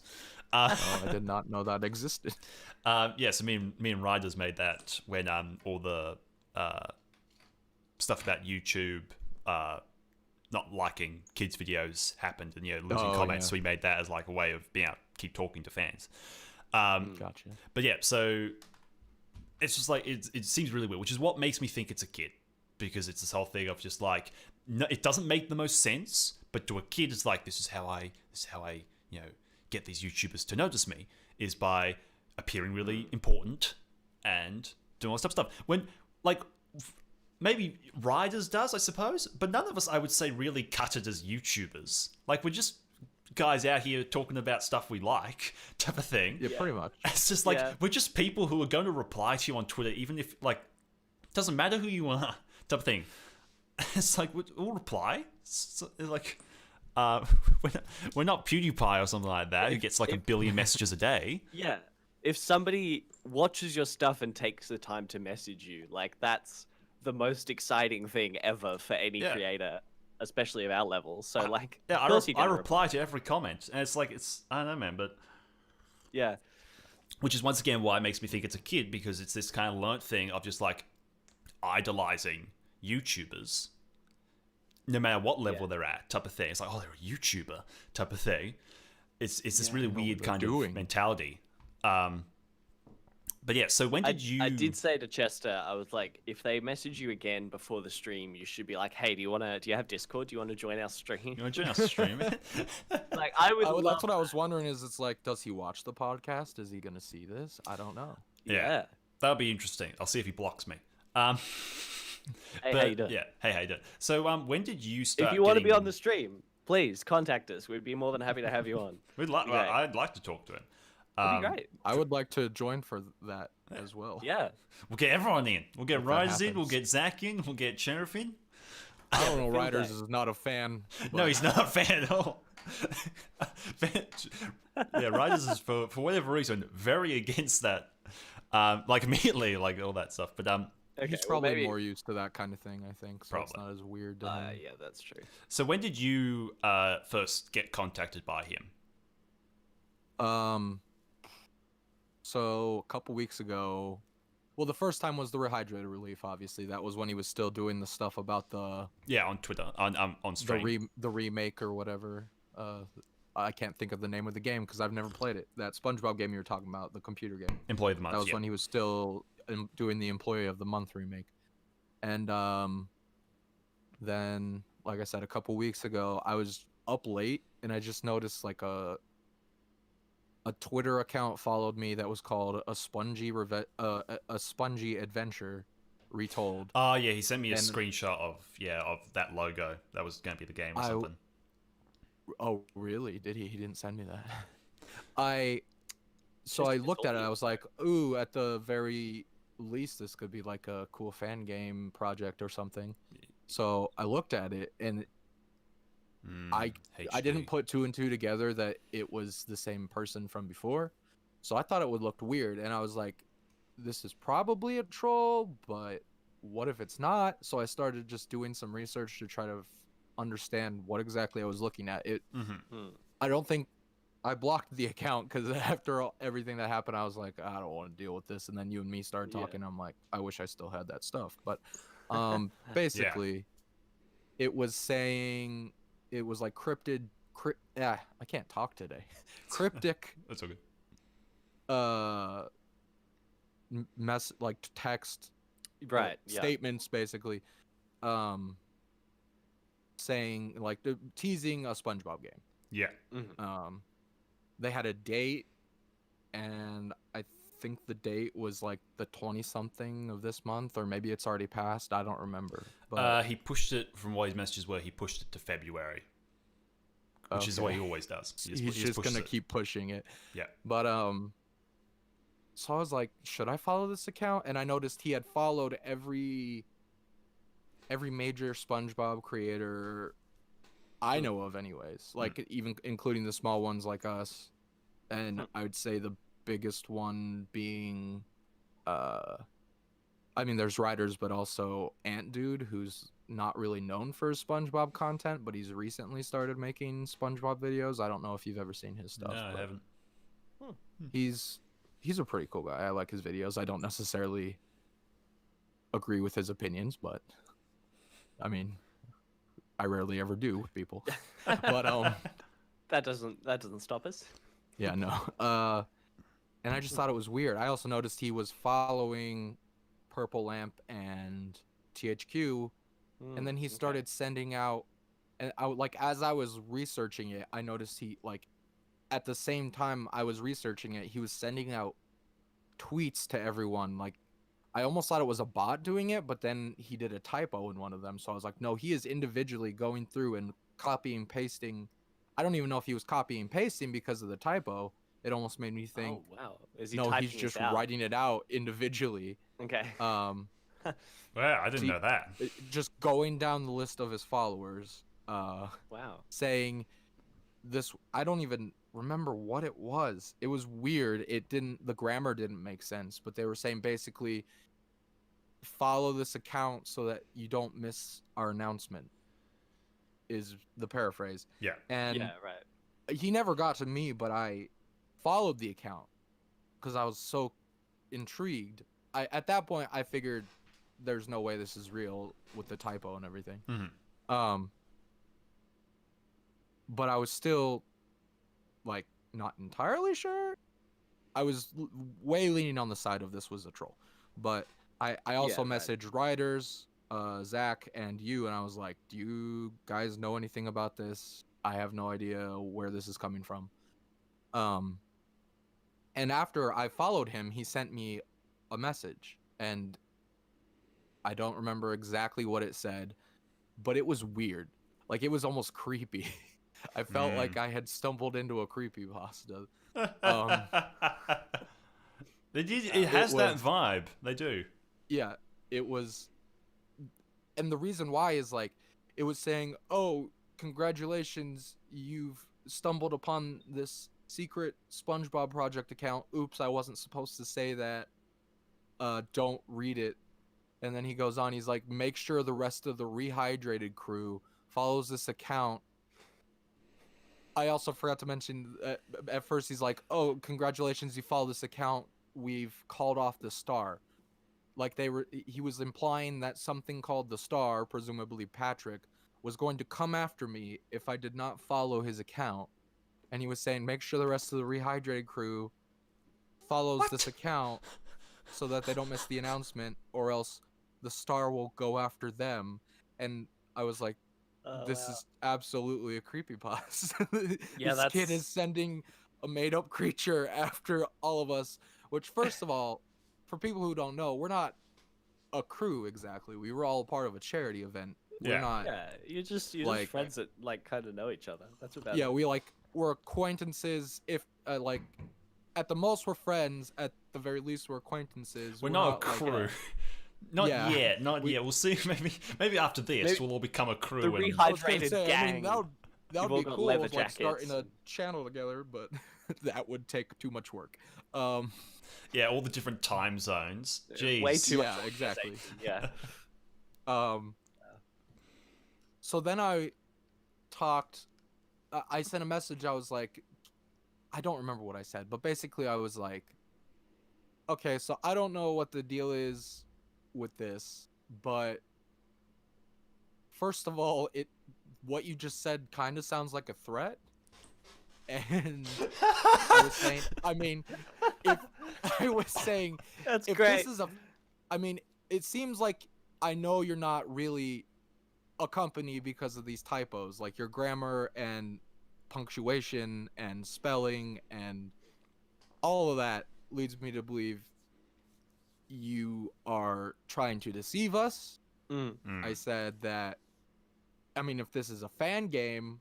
I did not know that existed. So me and Riders made that when all the stuff about YouTube not liking kids' videos happened and losing comments. So we made that as like a way of being able to keep talking to fans. Gotcha. But yeah, so it's just like it seems really weird, which is what makes me think it's a kid, because it's this whole thing of just like, no, it doesn't make the most sense, but to a kid it's like, this is how I get these YouTubers to notice me, is by appearing really important and doing all this stuff. When like maybe Riders does, I suppose, but none of us, I would say, really cut it as YouTubers. Like, we're just guys out here talking about stuff we like, type of thing. Yeah, pretty much. It's just like, we're just people who are going to reply to you on Twitter, even if, like, it doesn't matter who you are, type of thing. It's like, we'll reply. It's like, we're not PewDiePie or something like that, who gets like a billion messages a day. Yeah. If somebody watches your stuff and takes the time to message you, like, that's the most exciting thing ever for any creator, especially of our level. So, like, I reply to every comment, and it's like, I don't know, man, but yeah, which is once again why it makes me think it's a kid, because it's this kind of learnt thing of just like idolizing YouTubers, no matter what level they're at, type of thing. It's like, oh, they're a YouTuber, type of thing. It's this really weird kind of mentality. But yeah, so when did you... I did say to Chester, I was like, if they message you again before the stream, you should be like, hey, do you have Discord? Do you want to join our stream? You want to join our stream? Like, I would love That's what I was wondering, is it's like, does he watch the podcast? Is he going to see this? I don't know. Yeah. That'll be interesting. I'll see if he blocks me. Hey, how you doing? Yeah, hey, how you doing? So when did you start If you want to be on the stream, please contact us. We'd be more than happy to have you on. I'd like to talk to him. That'd be great. I would like to join for that as well. Yeah. We'll get everyone in. We'll get Riders in. We'll get Zach in. We'll get Sheriff in. I don't know. Riders is not a fan. No, he's not a fan at all. Riders is for whatever reason very against that. Like immediately, like all that stuff. But he's probably more used to that kind of thing, I think. So it's not as weird to him. Yeah, that's true. So when did you first get contacted by him? So a couple weeks ago, well, the first time was the Rehydrated Relief. Obviously, that was when he was still doing the stuff about the on Twitter on stream, the remake or whatever. I can't think of the name of the game because I've never played it. That SpongeBob game you were talking about, the computer game. Employee of the Month. That was when he was still doing the Employee of the Month remake. And then, like I said, a couple weeks ago, I was up late and I just noticed like a Twitter account followed me that was called a Spongy Adventure Retold. Oh yeah, he sent me a screenshot of that logo. That was going to be the game or something. Oh really? Did he? He didn't send me that. I looked at it. I was like, ooh, at the very least, this could be like a cool fan game project or something. So I looked at it and I didn't put two and two together that it was the same person from before. So I thought it would look weird. And I was like, this is probably a troll, but what if it's not? So I started just doing some research to try to understand what exactly I was looking at. I don't think I blocked the account because after everything that happened, I was like, I don't want to deal with this. And then you and me started Yeah. talking. I'm like, I wish I still had that stuff. But basically, it was saying it was like I can't talk today. Cryptic That's all good. like text Right. Yeah. statements basically saying like teasing a SpongeBob game. Yeah. Mhm. They had a date, and I think the date was like the 20 something of this month, or maybe it's already passed. I don't remember. But He pushed it from what his messages were. He pushed it to February, which is what he always does. He's just gonna keep pushing it. Yeah. But so I was like, should I follow this account? And I noticed he had followed every major SpongeBob creator I know of, anyways. Like even including the small ones like us, and I would say the biggest one being, I mean, there's writers, but also Ant Dude, who's not really known for his SpongeBob content, but he's recently started making SpongeBob videos. I don't know if you've ever seen his stuff. No, I but haven't. He's a pretty cool guy. I like his videos. I don't necessarily agree with his opinions, but I mean, I rarely ever do with people. But That doesn't stop us. yeah, no. And I just thought it was weird. I also noticed he was following Purple Lamp and THQ, and then he started sending out, and as I was researching it, I noticed he at the same time I was researching it, he was sending out tweets to everyone. Like, I almost thought it was a bot doing it, but then he did a typo in one of them. So I was like, no, he is individually going through and copying, pasting. I don't even know if he was copying, pasting because of the typo. It almost made me think, Oh wow. Is he no, typing he's just this out? writing it out individually. Okay. Well, I didn't know that. Just going down the list of his followers, Wow. saying this. I don't even remember what it was. It was weird. The grammar didn't make sense, but they were saying basically follow this account so that you don't miss our announcement, is the paraphrase. Yeah. And Yeah. Right. he never got to me, but I followed the account because I was so intrigued. At that point I figured there's no way this is real with the typo and everything. But I was still like not entirely sure. I was way leaning on the side of this was a troll, but I also right. messaged writers, Zach and you, and I was like, do you guys know anything about this? I have no idea where this is coming from. And after I followed him, he sent me a message, and I don't remember exactly what it said, but it was weird. Like, it was almost creepy. I felt like I had stumbled into a creepypasta. It has that vibe. They do. Yeah, it was. And the reason why is like, it was saying, oh, congratulations, you've stumbled upon this secret SpongeBob project account. Oops, I wasn't supposed to say that. Don't read it. And then he goes on, he's like, make sure the rest of the Rehydrated crew follows this account. I also forgot to mention, at first he's like, oh, congratulations, you follow this account. We've called off the star. Like, he was implying that something called the star, presumably Patrick, was going to come after me if I did not follow his account. And he was saying, make sure the rest of the Rehydrated crew follows this account so that they don't miss the announcement, or else the star will go after them. And I was like, this is absolutely a creepypasta. Yeah, this kid is sending a made-up creature after all of us, which, first of all, for people who don't know, we're not a crew exactly. We were all part of a charity event. We're Yeah. not. Yeah. You're just like- friends that kind of know each other. That's about Yeah, it. we're acquaintances. If at the most we're friends. At the very least we're acquaintances. We're not a like, crew. Not Yeah. yet. Not We- yet. We'll see. Maybe after this, Maybe we'll all become a crew. the and I was gonna Hydrated say, I mean, gang. that would You've all be got cool. leather Like starting a jackets. channel together, but that would take too much work. yeah, all the different time zones. Jeez. Way too Yeah, much exactly. organization, Yeah. So then I talked. I sent a message. I was like, I don't remember what I said, but basically I was like, okay, so I don't know what the deal is with this, but first of all, what you just said kind of sounds like a threat. And I was saying, I mean, if I was saying, That's if great. this is I mean, it seems like I know you're not really a company because of these typos, like your grammar and punctuation and spelling and all of that leads me to believe you are trying to deceive us. Mm. I said that, I mean, if this is a fan game,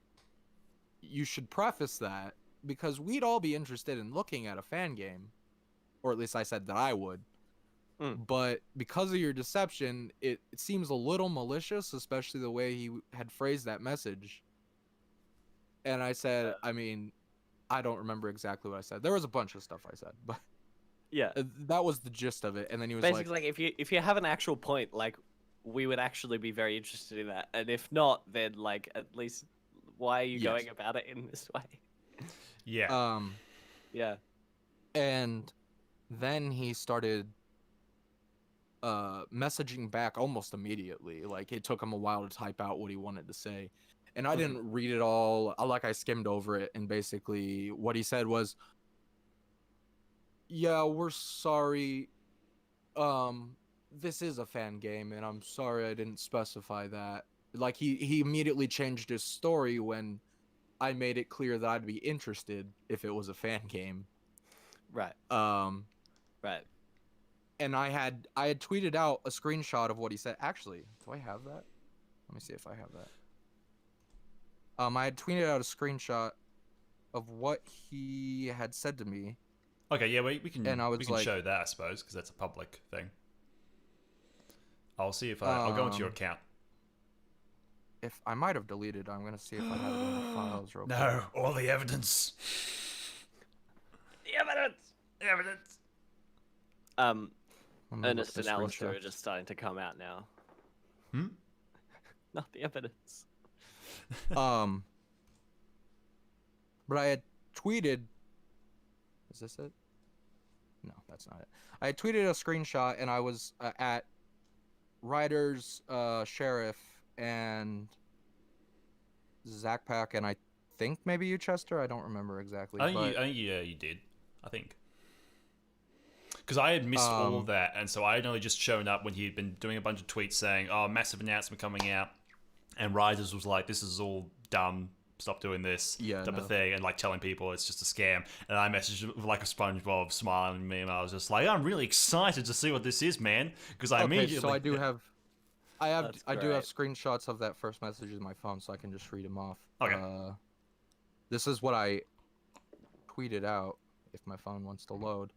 you should preface that because we'd all be interested in looking at a fan game, or at least I said that I would. But because of your deception, it seems a little malicious, especially the way he had phrased that message. And I said, I mean, I don't remember exactly what I said. There was a bunch of stuff I said, but Yeah. that was the gist of it. And then he was Basically, like, like if you have an actual point, like we would actually be very interested in that, and if not, then like at least why are you Yes. going about it in this way? Yeah. Yeah. and then he started messaging back almost immediately. Like it took him a while to type out what he wanted to say. And I didn't read it all. I skimmed over it, and basically what he said was, "Yeah, we're sorry. This is a fan game, and I'm sorry I didn't specify that." Like he immediately changed his story when I made it clear that I'd be interested if it was a fan game. Right. Right. And I had tweeted out a screenshot of what he said. Actually, do I have that? Let me see if I have that. I had tweeted out a screenshot of what he had said to me. Okay, yeah, we can And I was we can like- show that, I suppose, because that's a public thing. I'll see if I'll go into your account. If I might have deleted, I'm gonna see if I have it in the files real quick. No, all the evidence. The evidence. Evidence. Let me look Ernest at and the Alistair are screenshot. just starting to come out now. Hmm? Not the evidence. But I had tweeted. Is this it? No, that's not it. I had tweeted a screenshot, and I was at Riders, Sheriff, and Zach Pack, and I think maybe you, Chester. I don't remember exactly. I but, think you did. I think. Because I had missed all of that, and so I had only just shown up when he had been doing a bunch of tweets saying, "Oh, massive announcement coming out," and Riders was like, "This is all dumb. Stop doing this," Yeah, type no. of thing, and like telling people it's just a scam. And I messaged with like a SpongeBob smiling meme. I was just like, "I'm really excited to see what this is, man," because I okay, immediately. so I do have. That's I do have great. screenshots of that first message in my phone, so I can just read them off. Okay. This is what I tweeted out. If my phone wants to load.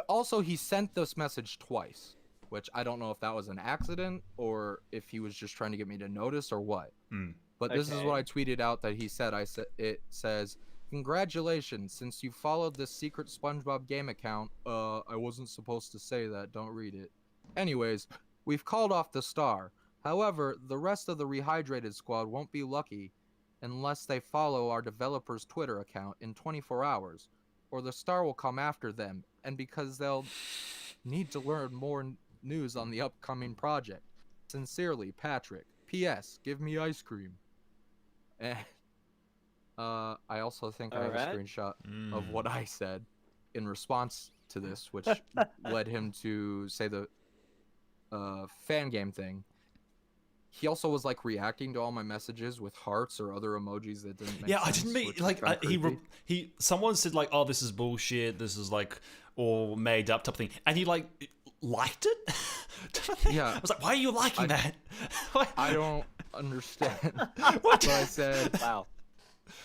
Also, he sent this message twice, which I don't know if that was an accident or if he was just trying to get me to notice or what. Hmm. But this is what I Okay. tweeted out that he said. It says, "Congratulations, since you followed this secret SpongeBob game account. I wasn't supposed to say that. Don't read it. Anyways, we've called off the star. However, the rest of the Rehydrated squad won't be lucky unless they follow our developer's Twitter account in 24 hours, or the star will come after them, and because they'll need to learn more news on the upcoming project. Sincerely, Patrick. P.S. Give me ice cream." And I also think I have a Alright. screenshot Hmm. of what I said in response to this, which led him to say the fan game thing. He also was like reacting to all my messages with hearts or other emojis that didn't make Yeah, sense. I didn't mean which like was kinda creepy. he. Someone said like, "Oh, this is bullshit. This is like all made up type of thing," and he like liked it. Type of thing. Yeah. I was like, "Why are you liking that?" Why- I don't understand. What? But I said, Wow.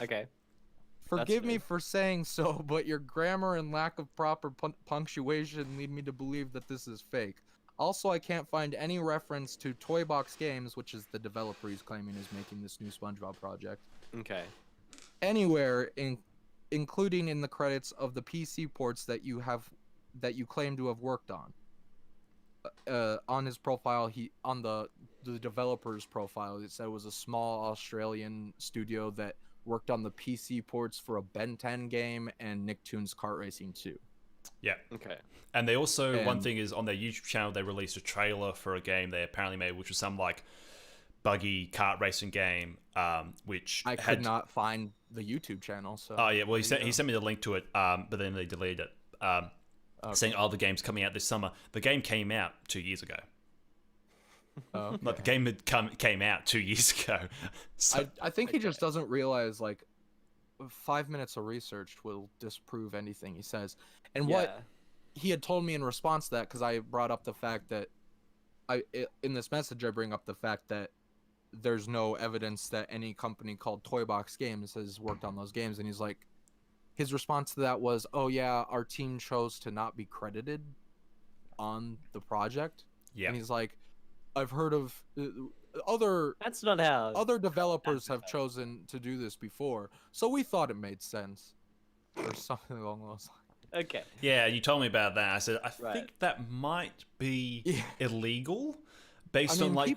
Okay. "Forgive me weird. for saying so, but your grammar and lack of proper punctuation lead me to believe that this is fake. Also, I can't find any reference to Toy Box Games, which is the developer he's claiming is making this new SpongeBob project, Okay. anywhere, including in the credits of the PC ports that you claim to have worked on." On his profile, on the developer's profile, it said it was a small Australian studio that worked on the PC ports for a Ben 10 game and Nicktoons Kart Racing 2. Yeah. Okay. And they also, one And- thing is, on their YouTube channel, they released a trailer for a game they apparently made, which was some like buggy kart racing game, which I could had not find the YouTube channel, so. Oh yeah, well he there you sent me the link to it, but then they deleted it, Okay. saying, "Oh, the game's coming out this summer." The game came out 2 years ago. Oh, Like the game had came out 2 years ago. So, I think he just doesn't realize like 5 minutes of research will disprove anything he says. And what he had told me in response to that, because I brought up the fact that in this message I bring up the fact that there's no evidence that any company called Toy Box Games has worked on those games, and he's like, his response to that was, "Oh yeah, our team chose to not be credited on the project." yeah, And he's like, "I've heard of other That's not how. other developers have That's chosen to do this before, so we thought it made sense," or something along those lines. Okay. yeah. You told me about that. I said I Right. think that might be Yeah. illegal, I based mean, on like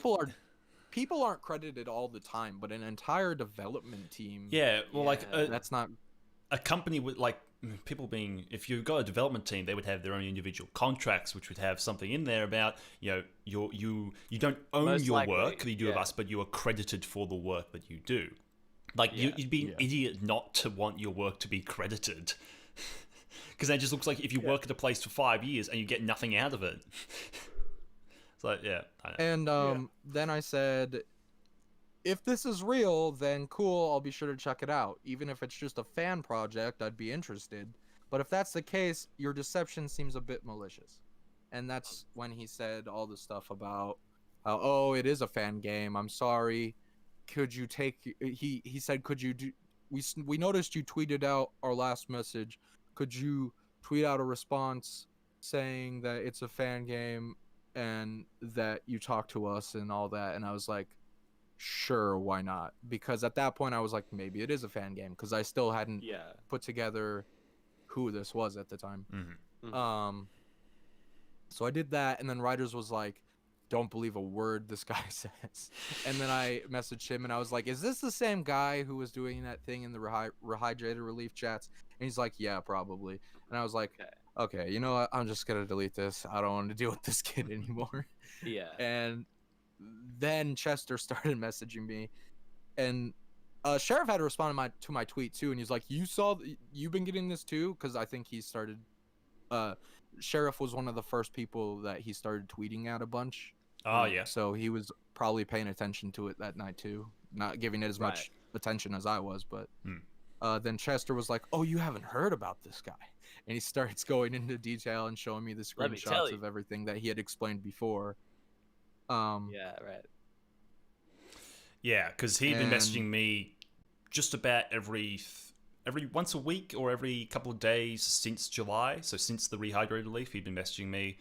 people aren't credited all the time, but an entire development team, yeah, well, like Yeah. that's not. a company with like people being, if you've got a development team, they would have their own individual contracts, which would have something in there about, you know, you don't own Most your likely, work that you do with yeah. us, but you are credited for the work that you do. Like Yeah. you'd be an Yeah. idiot not to want your work to be credited, because it just looks like if you Yeah. work at a place for 5 years and you get nothing out of it. It's like, yeah, I know. And then I said, if this is real, then cool, I'll be sure to check it out. Even if it's just a fan project, I'd be interested. But if that's the case, your deception seems a bit malicious. And that's when he said all the stuff about how, oh, it is a fan game. I'm sorry. Could you take? He said, could you do? We noticed you tweeted out our last message. Could you tweet out a response saying that it's a fan game and that you talked to us and all that? And I was like, sure, why not? Because at that point I was like, maybe it is a fan game, because I still hadn't Yeah. put together who this was at the time. Mhm. So I did that, and then Riders was like, don't believe a word this guy says. And then I messaged him and I was like, is this the same guy who was doing that thing in the rehydrated relief chats? And he's like, yeah, probably. And I was like, okay, you know what, I'm just gonna delete this. I don't want to deal with this kid anymore. Yeah. And then Chester started messaging me, and Sheriff had to respond to my tweet too, and he's like, you've been getting this too? Because I think he started Sheriff was one of the first people that he started tweeting at a bunch. Oh yeah, So he was probably paying attention to it that night too, not giving it as much attention as I was. But then Chester was like, "Oh, you haven't heard about this guy," and he starts going into detail and showing me the Let me tell screenshots you. of everything that he had explained before. Yeah. Right. yeah, because he'd been And- messaging me just about every once a week or every couple of days since July. So since the rehydrated relief, he'd been messaging me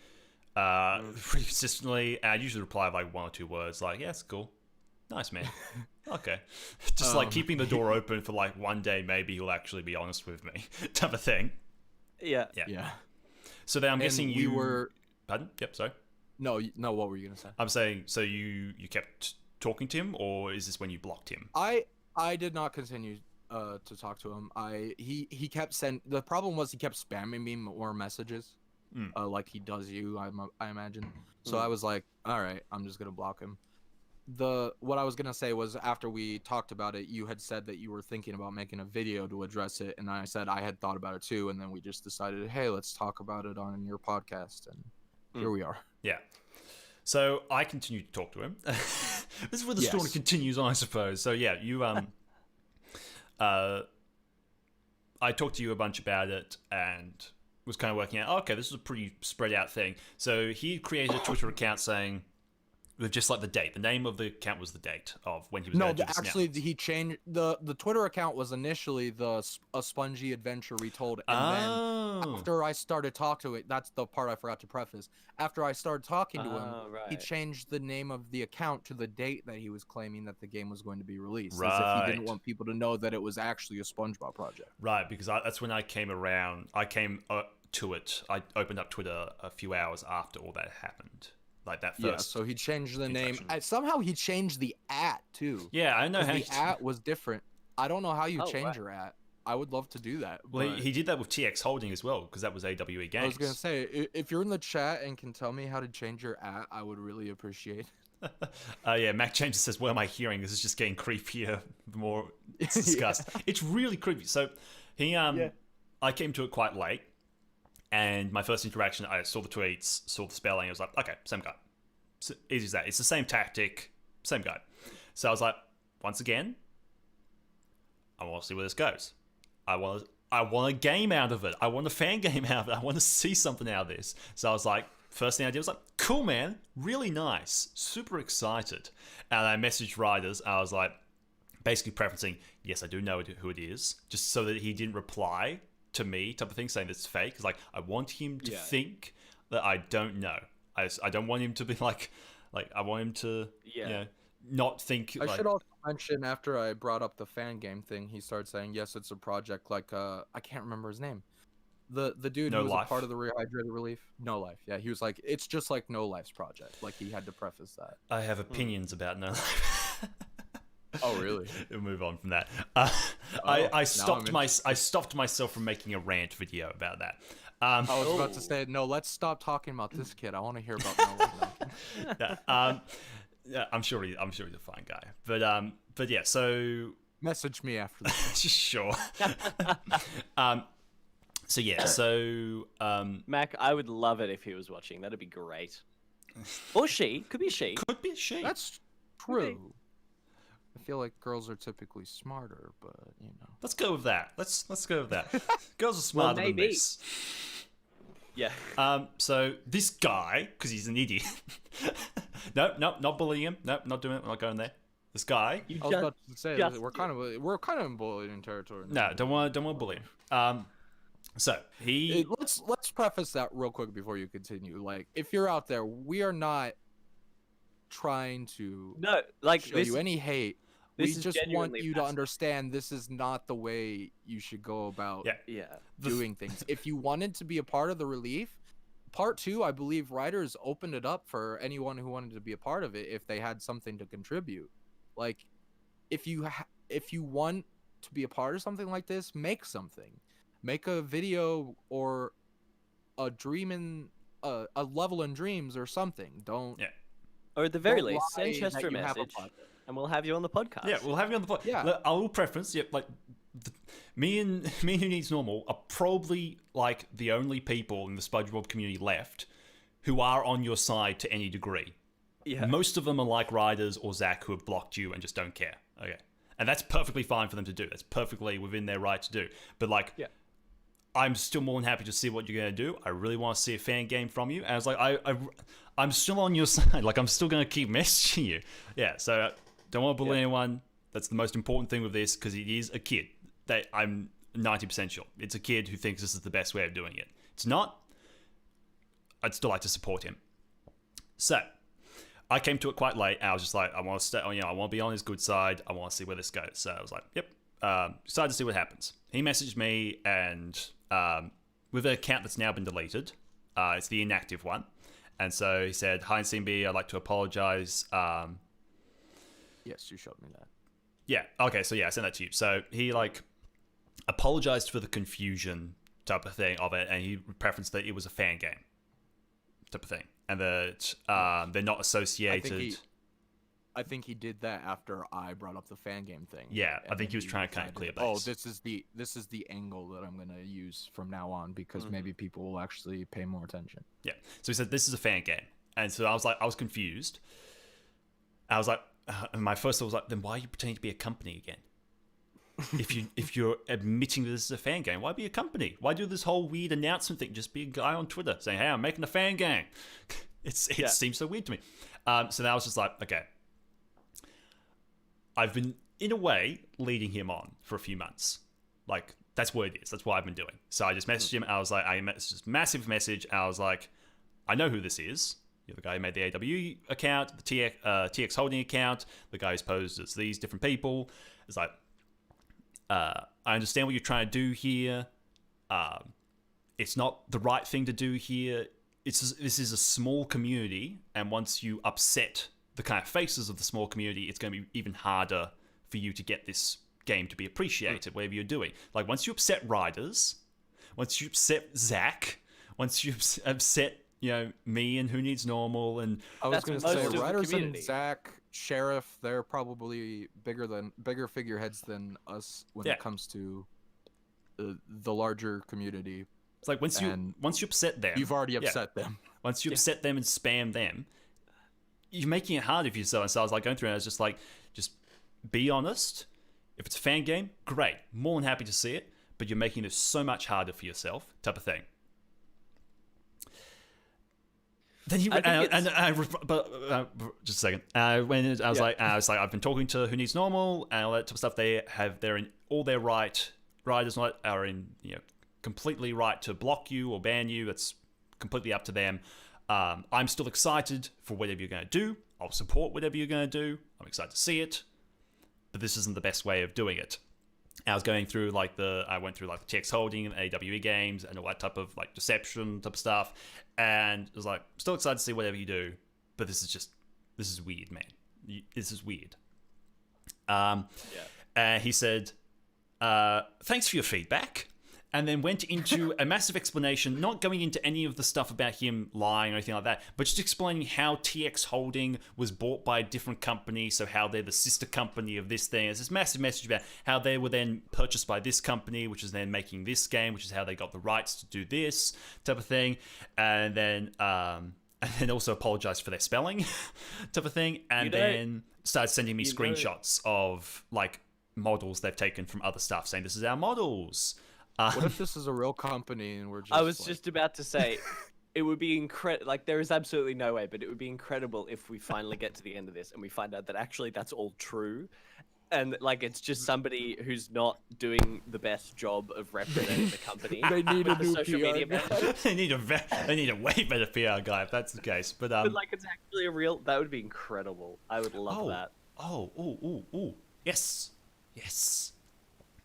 pretty consistently. And I'd usually reply with like 1 or 2 words, like, "Yeah, it's cool, nice man, okay," just like keeping the door open for like one day maybe he'll actually be honest with me, type of thing. Yeah. Yeah. Yeah. So then I'm And guessing we you were. Pardon? Yep. Sorry. No, what were you gonna say? I'm saying, so you kept talking to him, or is this when you blocked him? I did not continue to talk to him. He kept the problem was he kept spamming me more messages, like he does you, I imagine. So I was like, all right, I'm just gonna block him. What I was gonna say was, after we talked about it, you had said that you were thinking about making a video to address it, and I said I had thought about it too, and then we just decided, hey, let's talk about it on your podcast, and here we are. Yeah. So I continued to talk to him. This is where the story Yes. continues on, I suppose. So yeah, you I talked to you a bunch about it and was kind of working out, okay, this is a pretty spread out thing. So he created a Twitter account saying, with just like the date. The name of the account was the date of when he was No, going to do this actually, announcement. he changed the Twitter account was initially a Spongy Adventure Retold, and then after I started talking to it, that's the part I forgot to preface. After I started talking to him, he Right. changed the name of the account to the date that he was claiming that the game was going to be released, as if he didn't Right. want people to know that it was actually a SpongeBob project. Right, because that's when I came around. I came to it. I opened up Twitter a few hours after all that happened. Like that first. Yeah, so he changed the name. introduction. Somehow he changed the @ too. Yeah, I know 'Cause how the @ was different. I don't know how you Oh, change right. your at. I would love to do that. Well, but he did that with TX Holding as well, because that was AWE Games. I was gonna say, if you're in the chat and can tell me how to change your at, I would really appreciate. Yeah, Mac James says, "What am I hearing? This is just getting creepier the more it's discussed." It's really creepy. So he, I came to it quite late, and my first interaction, I saw the tweets, saw the spelling. I was like, "Okay, same guy. Easy as that. It's the same tactic, same guy." So I was like, once again, I want to see where this goes. I want a game out of it. I want a fan game out of it. I want to see something out of this. So I was like, first thing I did was like, cool, man, really nice, super excited. And I messaged Riders. I was like, basically preferencing, yes, I do know who it is, just so that he didn't reply to me, type of thing, saying it's fake. Because like, I want him to think that I don't know. I don't want him to be like I want him to, you know, not think. I should also mention, after I brought up the fan game thing, he started saying, yes, it's a project like, I can't remember his name. The dude No who was Life. a part of the Rehydrated Relief. No Life. Yeah, he was like, it's just like No Life's project. Like, he had to preface that. I have opinions about No Life. Oh, really? We'll move on from that. now I I'm stopped myself from making a rant video about that. I was about to say, no, let's stop talking about this kid. I want to hear about No Life now. Yeah, I'm sure he's a fine guy. But yeah, so Message me after this. sure. So yeah, so Mac, I would love it if he was watching. That'd be great. Or she. Could be she. could be a she. That's true. I feel like girls are typically smarter, but you know. Let's go with that. Let's go with that. Girls are smarter than maybe. this. Yeah. So this guy, because he's an idiot. No, not bullying him. No, not doing it. I'm not going there. This guy. You I was about to say just- we're kind of in bullying territory. No, don't want to bully him. So he. Let's preface that real quick before you continue. Like, if you're out there, we are not trying to No, like show this. you any hate. We this is just want genuinely you to fascinating. understand this is not the way you should go about Yeah. Yeah. doing things. If you wanted to be a part of the relief, part 2, I believe writers opened it up for anyone who wanted to be a part of it if they had something to contribute. Like, if you want to be a part of something like this, make something. Make a video or a level in Dreams or something. Don't Yeah. Or at the very Don't least, send lie Chester a that you have a message, project. and we'll have you on the podcast. Yeah, we'll have you on the podcast. Yeah. Look, I will preference. Yep, like me and Who Needs Normal are probably like the only people in the SpongeBob community left who are on your side to any degree. Yeah. Most of them are like Riders or Zach who have blocked you and just don't care. Okay, and that's perfectly fine for them to do. That's perfectly within their right to do. But like, Yeah. I'm still more than happy to see what you're gonna do. I really want to see a fan game from you. And I was like, I'm still on your side. Like, I'm still gonna keep messaging you. Yeah. So don't want to bully anyone. That's the most important thing with this, because it is a kid. I'm 90% sure it's a kid who thinks this is the best way of doing it. It's not. I'd still like to support him. So I came to it quite late. And I was just like, I want to stay. I want to be on his good side. I want to see where this goes. So I was like, yep. Excited to see what happens. He messaged me, and with an account that's now been deleted, it's the inactive one. And so he said, "Hi, CMB, I'd like to apologize." Yes, you showed me that. Yeah. Okay. So yeah, I sent that to you. So he like apologized for the confusion type of thing of it, and he preferenced that it was a fan game type of thing, and that they're not associated. I think he did that after I brought up the fan game thing. Yeah, I and think he then was trying to kind of decided, clear Oh, base. this is the angle that I'm gonna use from now on, because maybe people will actually pay more attention. Yeah. So he said this is a fan game, and so I was confused. I was like, and my first thought was like, then why are you pretending to be a company again? if you're admitting that this is a fan game, why be a company? Why do this whole weird announcement thing? Just be a guy on Twitter saying, "Hey, I'm making a fan game." It seems so weird to me. So now I was just like, okay. I've been, in a way, leading him on for a few months. Like, that's what it is. That's what I've been doing. So I just messaged him. I was like, I messaged this massive message. I was like, I know who this is. You're the guy who made the AW account, the TX Holding account, the guy who's posed as these different people. It's like, I understand what you're trying to do here. It's not the right thing to do here. This is a small community, and once you upset the kind of faces of the small community, it's going to be even harder for you to get this game to be appreciated, whatever you're doing. Like, once you upset riders, once you upset Zach, once you upset, me and Who Needs Normal, and I was That's going to most say of the Riders and community. Zach, Sheriff, they're probably bigger figureheads than us when Yeah. it comes to the larger community. it's like once you And upset them, You've already yeah. upset them. Once you upset them and spam them, you're making it harder for yourself. And so I was like going through and I was just like, just be honest. If it's a fan game, great. More than happy to see it. But you're making this so much harder for yourself, type of thing. Then he I think just a second. When I was like, I've been talking to Who Needs Normal and all that type of stuff. They're in all their right. Riders are in completely right to block you or ban you. It's completely up to them. I'm still excited for whatever you're going to do. I'll support whatever you're going to do. I'm excited to see it, but this isn't the best way of doing it. I was going through I went through the TX Holding and AWE games and all that type of deception type of stuff, and it was like, still excited to see whatever you do, but this is weird, man. This is weird. And he said, thanks for your feedback, and then went into a massive explanation, not going into any of the stuff about him lying or anything like that, but just explaining how TX Holding was bought by a different company, so how they're the sister company of this thing. There's this massive message about how they were then purchased by this company, which is then making this game, which is how they got the rights to do this type of thing, and then also apologized for their spelling type of thing, and then started sending me screenshots of models they've taken from other stuff, saying this is our models. What if this is a real company and we're just? I was just about to say, it would be incredible. There is absolutely no way, but it would be incredible if we finally get to the end of this and we find out that actually that's all true, and it's just somebody who's not doing the best job of representing the company. They need a with the new social PR media guy. manager. they need a way better PR guy if that's the case. But But it's actually a real. That would be incredible. I would love that.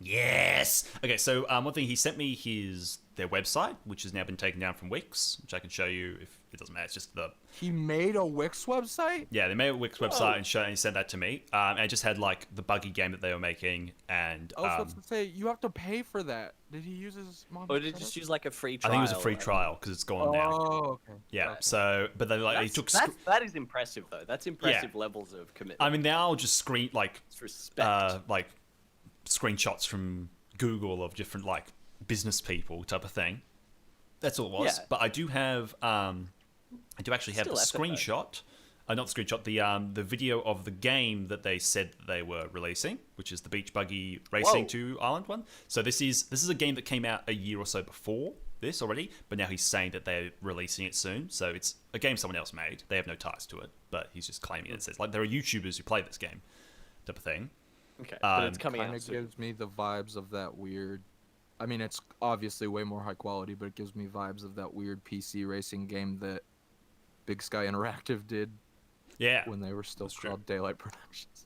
Yes. Okay, so one thing, he sent me their website, which has now been taken down from Wix, which I can show you if it doesn't matter. It's just He made a Wix website. they made a Wix website and sent that to me. And it just had the buggy game that they were making, and I was supposed to say you have to pay for that. Did he use his mom? Or did you just use a free I trial? think it was a free trial because it's gone now. Oh, okay. Yeah. Okay. So, but they he took. That is impressive though. That's impressive levels of commitment. I mean, they are just It's respect. screenshots from Google of different business people type of thing. That's all it was. Yeah. But I do have actually have Still the effort, though. screenshot. Not the screenshot, the video of the game that they said they were releasing, which is the Beach Buggy Racing Whoa. 2 Island one. So this is a game that came out a year or so before this already, but now he's saying that they're releasing it soon. So it's a game someone else made. They have no ties to it, but he's just claiming it. It says there are YouTubers who play this game type of thing. Okay, but it's um, coming Kind out of soon. gives me the vibes of that weird. I mean, it's obviously way more high quality, but it gives me vibes of that weird PC racing game that Big Sky Interactive did Yeah. when they were still That's true. called Daylight Productions.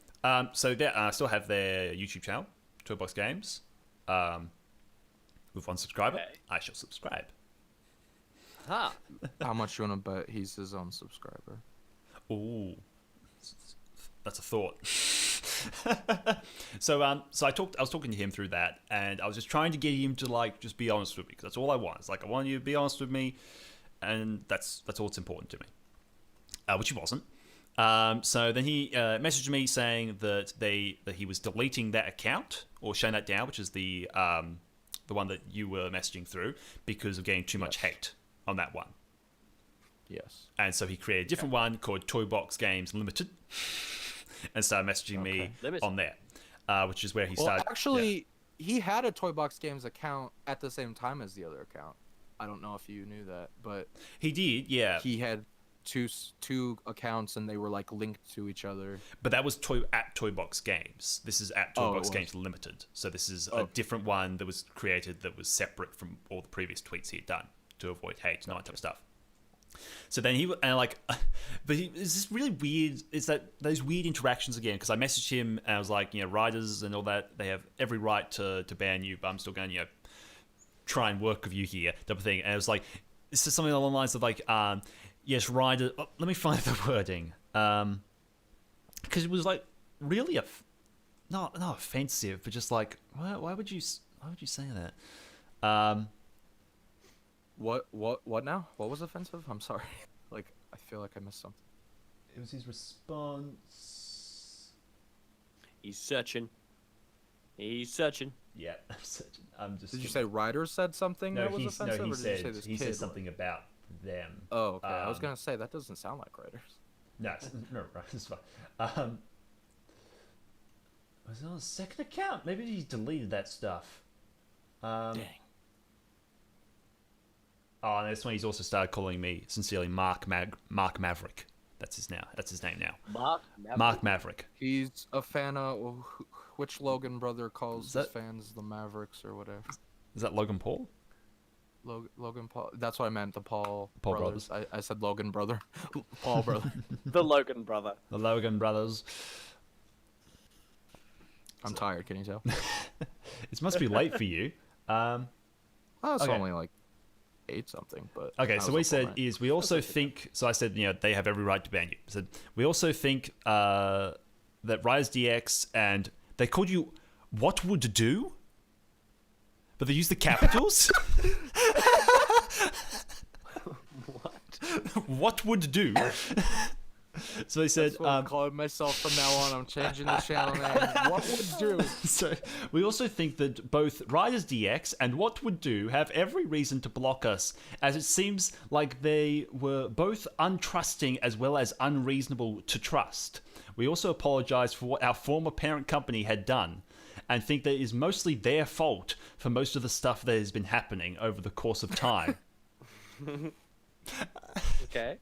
So I still have their YouTube channel, Toolbox Games. With one subscriber, Okay. I shall subscribe. Huh. How much you want to bet he's his own subscriber? Ooh, that's a thought. So I was talking to him through that, and I was just trying to get him to just be honest with me, because that's all I want. It's I want you to be honest with me, and that's all that's important to me. Which he wasn't. So then he messaged me saying that he was deleting that account or shutting that down, which is the one that you were messaging through, because of getting too much hate on that one. Yes. And so he created a different one called Toybox Games Limited, and started messaging me Limited. on there, which is where he Well, started. actually, he had a Toy Box Games account at the same time as the other account. I don't know if you knew that, but he did, yeah. he had two accounts and they were linked to each other. But that was at Toybox Games. This is at Oh, it Toybox was. Games Limited. So this is a different one that was created that was separate from all the previous tweets he had done to avoid hate and all that type of stuff. So then but it's just really weird. It's those weird interactions again, because I messaged him and I was like, riders and all that, they have every right to ban you, but I'm still going to, try and work with you here, type of thing. And it was it's just something along the lines of yes, rider. Oh, let me find the wording. Because it was really not offensive, but just like why would you say that? What now? What was offensive? I'm sorry. Like, I feel like I missed something. It was his response. He's searching. He's searching. Yeah, I'm just. Did you say Ryder said something that was offensive, he or did said you say this he kid? said something about them. Oh, okay. I was Um, gonna say that doesn't sound like Ryder's. No, no, right, it's fine. Was it on a second account? Maybe he deleted that stuff. Dang. Oh, and that's when he's also started calling me sincerely Mark Maverick. That's his name now. Mark Maverick. He's a fan of which Logan brother calls Is his that- fans the Mavericks or whatever. Is that Logan Paul? Logan Paul. That's what I meant. The Paul brothers. I said Logan brother. Paul brother. The Logan brother. The Logan brothers. I'm tired. Can you tell? It must be late for you. Oh, it's Okay. only like 8 something. But Okay, I so was we up all said night. is we also think. So I said they have every right to ban you. So we also think that Rise DX and they called you what would do, but they used the capitals. What would do? So they said. That's what I'm calling myself from now on. I'm changing the channel name. What would do? So we also think that both Riders DX and What Would Do have every reason to block us, as it seems like they were both untrusting as well as unreasonable to trust. We also apologize for what our former parent company had done, and think that it is mostly their fault for most of the stuff that has been happening over the course of time. Okay.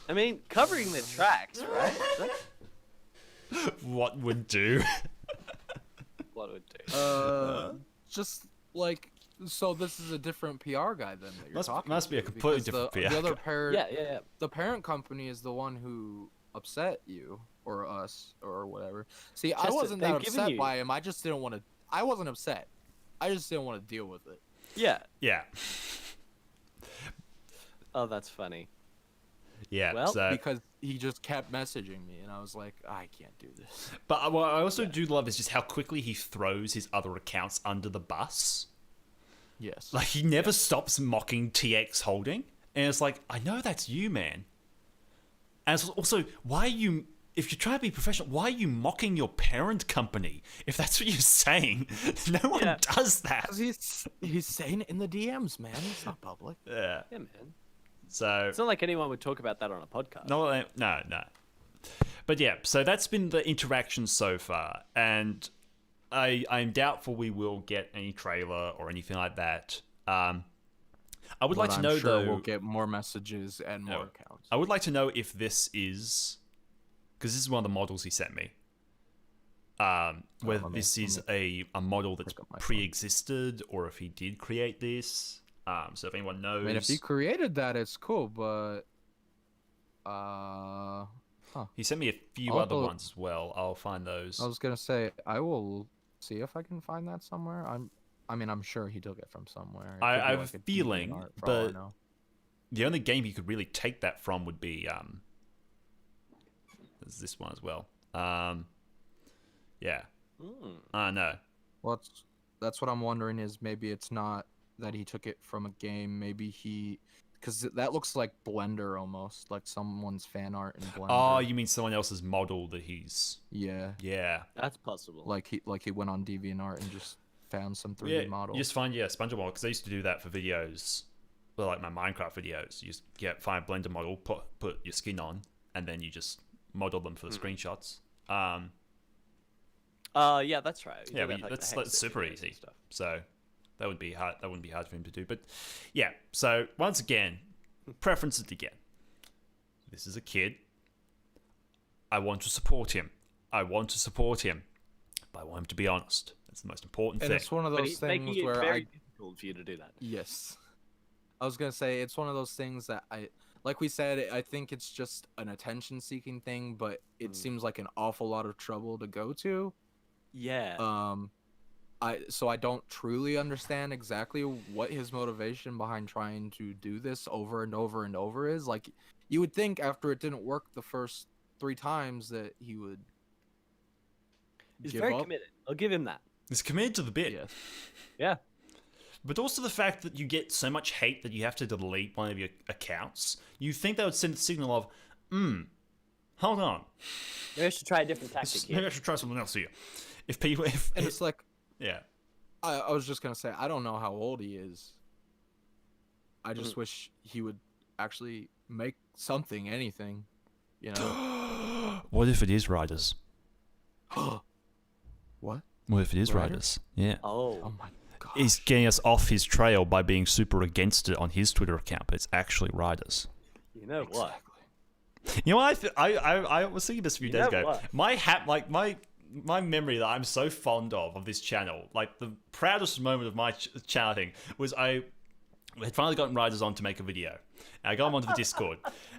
I mean, covering the tracks, right? What would do? What would do? Just like so. This is a different PR guy then that you're talking. Must be a to, completely because different PR The other guy. parent, Yeah. the parent company is the one who upset you or us or whatever. See, I Chester, wasn't they've that given upset you- by him. I just didn't want to. I wasn't upset. I just didn't want to deal with it. Yeah. Yeah. Oh, that's funny. Yeah. Well, so. Because he just kept messaging me, and I was like, I can't do this. But what I also do love is just how quickly he throws his other accounts under the bus. Yes. Like, he never stops mocking TX Holding. And it's like, I know that's you, man. And it's also, why are you... If you're trying to be professional, why are you mocking your parent company? If that's what you're saying, no one Yeah. does that. 'Cause he's saying it in the DMs, man. It's not public. Yeah. Yeah, man. So... It's not like anyone would talk about that on a podcast. No. But yeah, so that's been the interaction so far, and I'm doubtful we will get any trailer or anything like that. I would like But to I'm know sure though. we'll get more messages and more accounts. I would like to know if this is, because this is one of the models he sent me. Whether let me- this is let a model that's pick up my phone. pre-existed or if he did create this. So if anyone knows, I mean, if he created that, it's cool, but he sent me a few I'll other go- ones as well. I'll find those. I was gonna say I will see if I can find that somewhere. I'm sure he took it from somewhere. It I could be have like a a feeling, DeviantArt for all I but- know. The only game you could really take that from would be there's this one as well. Yeah. No. Well, that's what I'm wondering is maybe it's not that he took it from a game. Maybe because that looks like Blender almost, like someone's fan art in Blender. Oh, you mean someone else's model that he's? Yeah, Yeah. That's possible. like he went on DeviantArt and just found some 3D Yeah. model. You just find SpongeBob model because I used to do that for videos, well, like my Minecraft videos. You just find a Blender model, put your skin on, and then you just model them for the screenshots. Yeah, that's right. We Yeah, do that but for, like, that's the Hex super videos and easy. stuff. So that would be hard. That wouldn't be hard for him to do. But yeah. So once again, preferences again. This is a kid. I want to support him. But I want him to be honest. That's the most important and thing. it's one of But those he's making things it where very difficult for you to do that. Yes. I was gonna say it's one of those things that like we said, I think it's just an attention-seeking thing, but it seems like an awful lot of trouble to go to. Yeah. I don't truly understand exactly what his motivation behind trying to do this over and over and over is. Like, you would think after it didn't work the first 3 times that he would He's give very up. committed. I'll give him that. He's committed to the bit. Yes. Yeah. But also the fact that you get so much hate that you have to delete one of your accounts. You think that would send a signal of, hold on. Maybe I should try a different tactic Maybe I here. should try something else here. If people, And it's like, yeah. I was just gonna say, I don't know how old he is. I just wish he would actually make something, anything, you know. What if it is Riders? What? What if it is Riders? Riders? Yeah. Oh Oh. my god. He's getting us off his trail by being super against it on his Twitter account, but it's actually Riders. You know what? You know what? I was thinking this a few You days know ago. what? My memory that I'm so fond of this channel, like the proudest moment of my chatting was I had finally gotten Riders on to make a video. And I got him onto the Discord,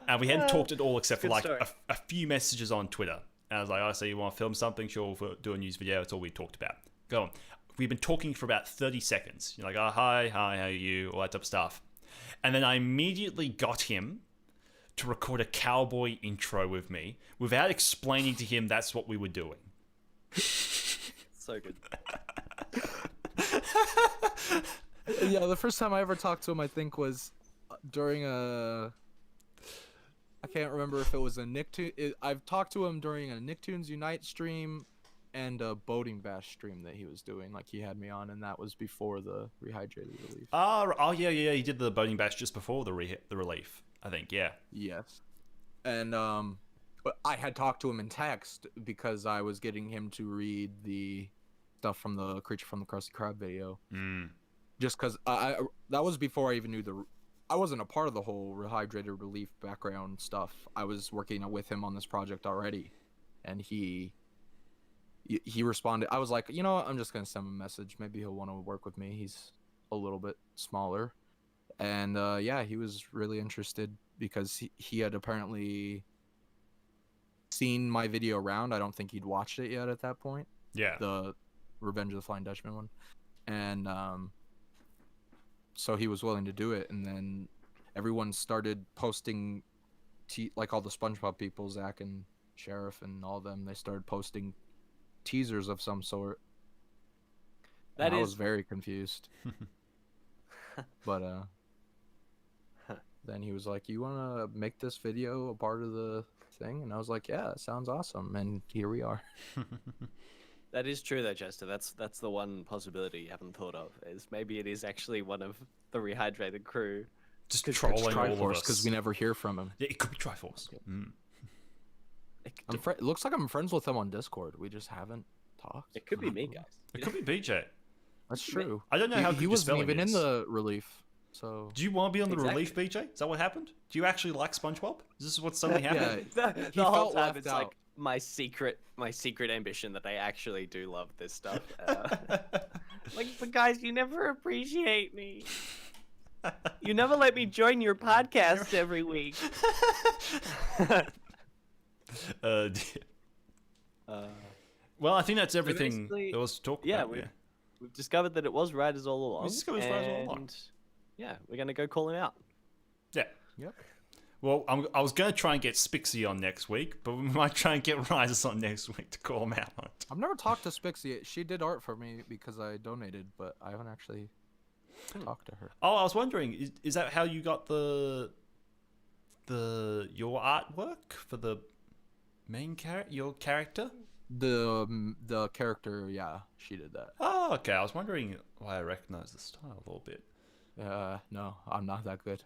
and we hadn't talked at all except for Good like story. a few messages on Twitter. And I was like, "Oh, so you want to film something? Sure, we'll do a news video." That's all we talked about. Go on. We've been talking for about 30 seconds. You're like, "Oh, hi, how are you?" All that type of stuff. And then I immediately got him to record a cowboy intro with me without explaining to him that's what we were doing. So good. Yeah, the first time I ever talked to him, I think, was during a. I can't remember if it was a Nicktoons. I've talked to him during a Nicktoons Unite stream and a Boating Bash stream that he was doing. Like, he had me on, and that was before the Rehydrated Relief. Oh yeah, he did the boating bash just before the relief, I think. Yeah. Yes. And but I had talked to him in text because I was getting him to read the stuff from the Creature from the Krusty Krab video. Just because I that was before I even knew I wasn't a part of the whole Rehydrated Relief background stuff. I was working with him on this project already, and he responded. I was like, you know what? I'm just gonna send him a message. Maybe he'll want to work with me. He's a little bit smaller, and yeah, he was really interested because he had apparently seen my video around. I don't think he'd watched it yet at that point. Yeah. The Revenge of the Flying Dutchman one, and so he was willing to do it. And then everyone started posting, like all the SpongeBob people, Zach and Sheriff and all of them. They started posting teasers of some sort. That I is was very confused. But then he was like, "You want to make this video a part of the thing?" And I was like, "Yeah, it sounds awesome." And here we are. That is true though, Chester. That's the one possibility you haven't thought of. Is maybe it is actually one of the Rehydrated crew. Just It's trolling all of Triforce us. because we never hear from him. Yeah, it could be Triforce. It looks like I'm friends with him on Discord. We just haven't talked. It could be me, guys. It could be BJ. That's true. I don't know how he good your wasn't spelling even in is. the relief. So Do you want to be on the Exactly. relief, BJ? Is that what happened? Do you actually like SpongeBob? Is this what suddenly happened? yeah, The He whole felt time left it's out. like my secret ambition that I actually do love this stuff. Like, but guys, you never appreciate me. You never let me join your podcast every week. Well, I think that's everything basically- there was to talk Yeah, about. we've discovered that it was Riders all along. We discovered it was Riders all along. and, Yeah, we're gonna go call him out. Yeah. Yep. Well, I was going to try and get Spixie on next week, but we might try and get Riders on next week to call him out on it. I've never talked to Spixie. She did art for me because I donated, but I haven't actually talked to her. Oh, I was wondering, is that how you got your artwork for the main your character? The character, yeah, she did that. Oh, okay. I was wondering why I recognize the style a little bit. No, I'm not that good.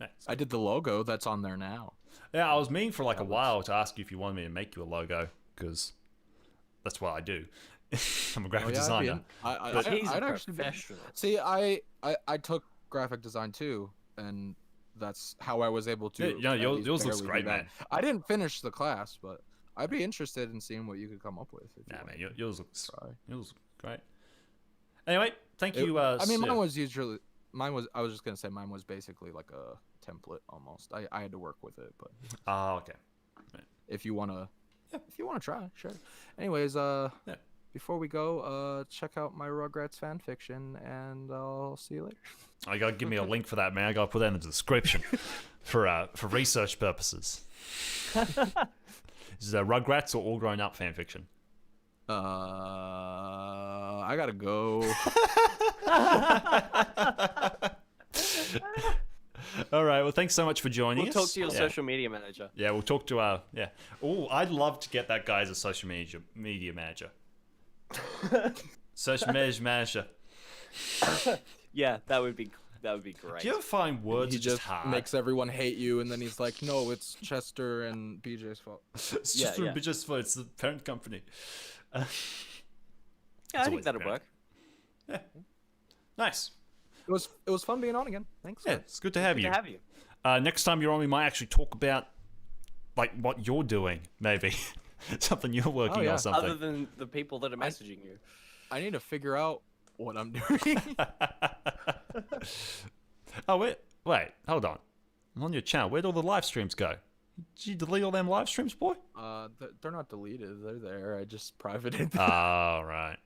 Nice. I did the logo that's on there now. Yeah, I was meaning for like a while to ask you if you wanted me to make you a logo, because that's what I do. I'm a graphic designer. He's I'd a actually be- professional. See, I took graphic design too, and that's how I was able to. Yeah, at yours least looks barely do great, that. man. I didn't finish the class, but I'd be interested in seeing what you could come up with. If you Nah, wanted man, to yours looks try. great. Anyway, thank you. I mean, Sid. mine was. I was just gonna say mine was basically like a template almost. I had to work with it, but Oh, okay. if you wanna try, sure. Anyways, before we go, check out my Rugrats fan fiction, and I'll see you later. I gotta give me a link for that, man. I gotta put that in the description for research purposes. Is it Rugrats or All Grown Up fan fiction? I gotta go. All right. Well, thanks so much for joining We'll us. talk to your Yeah. social media manager. Yeah, we'll talk to our yeah. Oh, I'd love to get that guy as a social media manager. Social media manager. Yeah, that would be great. Do you ever find words He are just just hard? makes everyone hate you, and then he's like, "No, it's Chester and BJ's fault." It's Yeah, just yeah. just for it's the parent company. Yeah, I always think that'll great. work. Nice. It was fun being on again. Thanks. Yeah, it's good to have Good you. to have you. Next time you're on, we might actually talk about like what you're doing, maybe something you're working yeah. on, something. Other than the people that are messaging you. I need to figure out what I'm doing. Oh wait, hold on. I'm on your channel. Where'd all the live streams go? Did you delete all them live streams, boy? They're not deleted. They're there. I just privated them. Oh, right.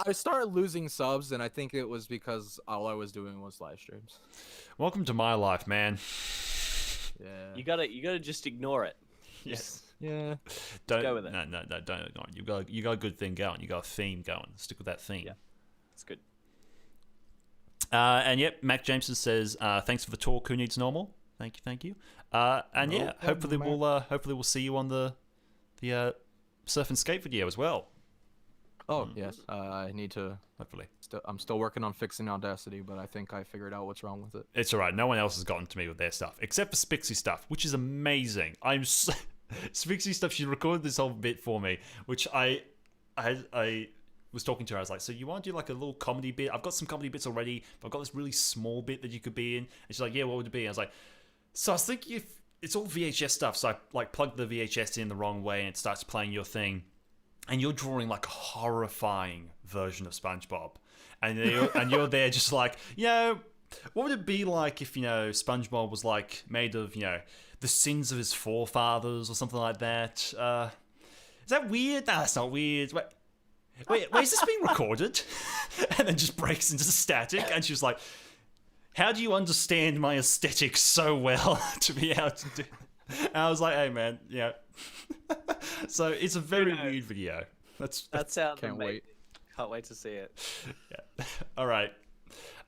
I started losing subs, and I think it was because all I was doing was live streams. Welcome to my life, man. Yeah. You gotta just ignore it. Yes. Yeah. Don't go with it. No, don't ignore it. You got a good thing going. You got a theme going. Stick with that theme. Yeah. It's good. And yep, Mac Jameson says, "Thanks for the talk. Who needs normal? Thank you. And No yeah, problem, hopefully we'll see you on the surf and skate video as well. Oh yes. I need to. Hopefully, I'm still working on fixing Audacity, but I think I figured out what's wrong with it. it's all right. No one else has gotten to me with their stuff except for Spixie stuff, which is amazing. Spixie stuff. She recorded this whole bit for me, which I was talking to her. I was like, "So you want to do like a little comedy bit? I've got some comedy bits already, but I've got this really small bit that you could be in." And she's like, "Yeah, what would it be?" And I was like, "So I was thinking if it's all VHS stuff, so I like plug the VHS in the wrong way and it starts playing your thing, and you're drawing like a horrifying version of SpongeBob, and you're there just like, what would it be like if SpongeBob was like made of the sins of his forefathers or something like that? Is that weird? No, that's not weird. Wait, is this being recorded?" And then just breaks into static, and she was like, "How do you understand my aesthetic so well to be able to do?" And I was like, "Hey, man, yeah." So it's a very weird video. That sounds Can't amazing. wait. Can't wait to see it. Yeah. All right.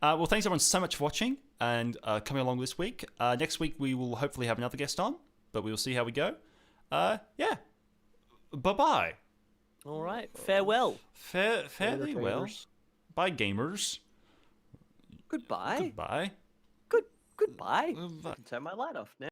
Well, thanks everyone so much for watching and coming along this week. Next week we will hopefully have another guest on, but we will see how we go. Yeah. Bye-bye. All right. Farewell. Fairly well. gamers. Bye, gamers. Goodbye. Goodbye. Goodbye. Bye. Turn my light off now.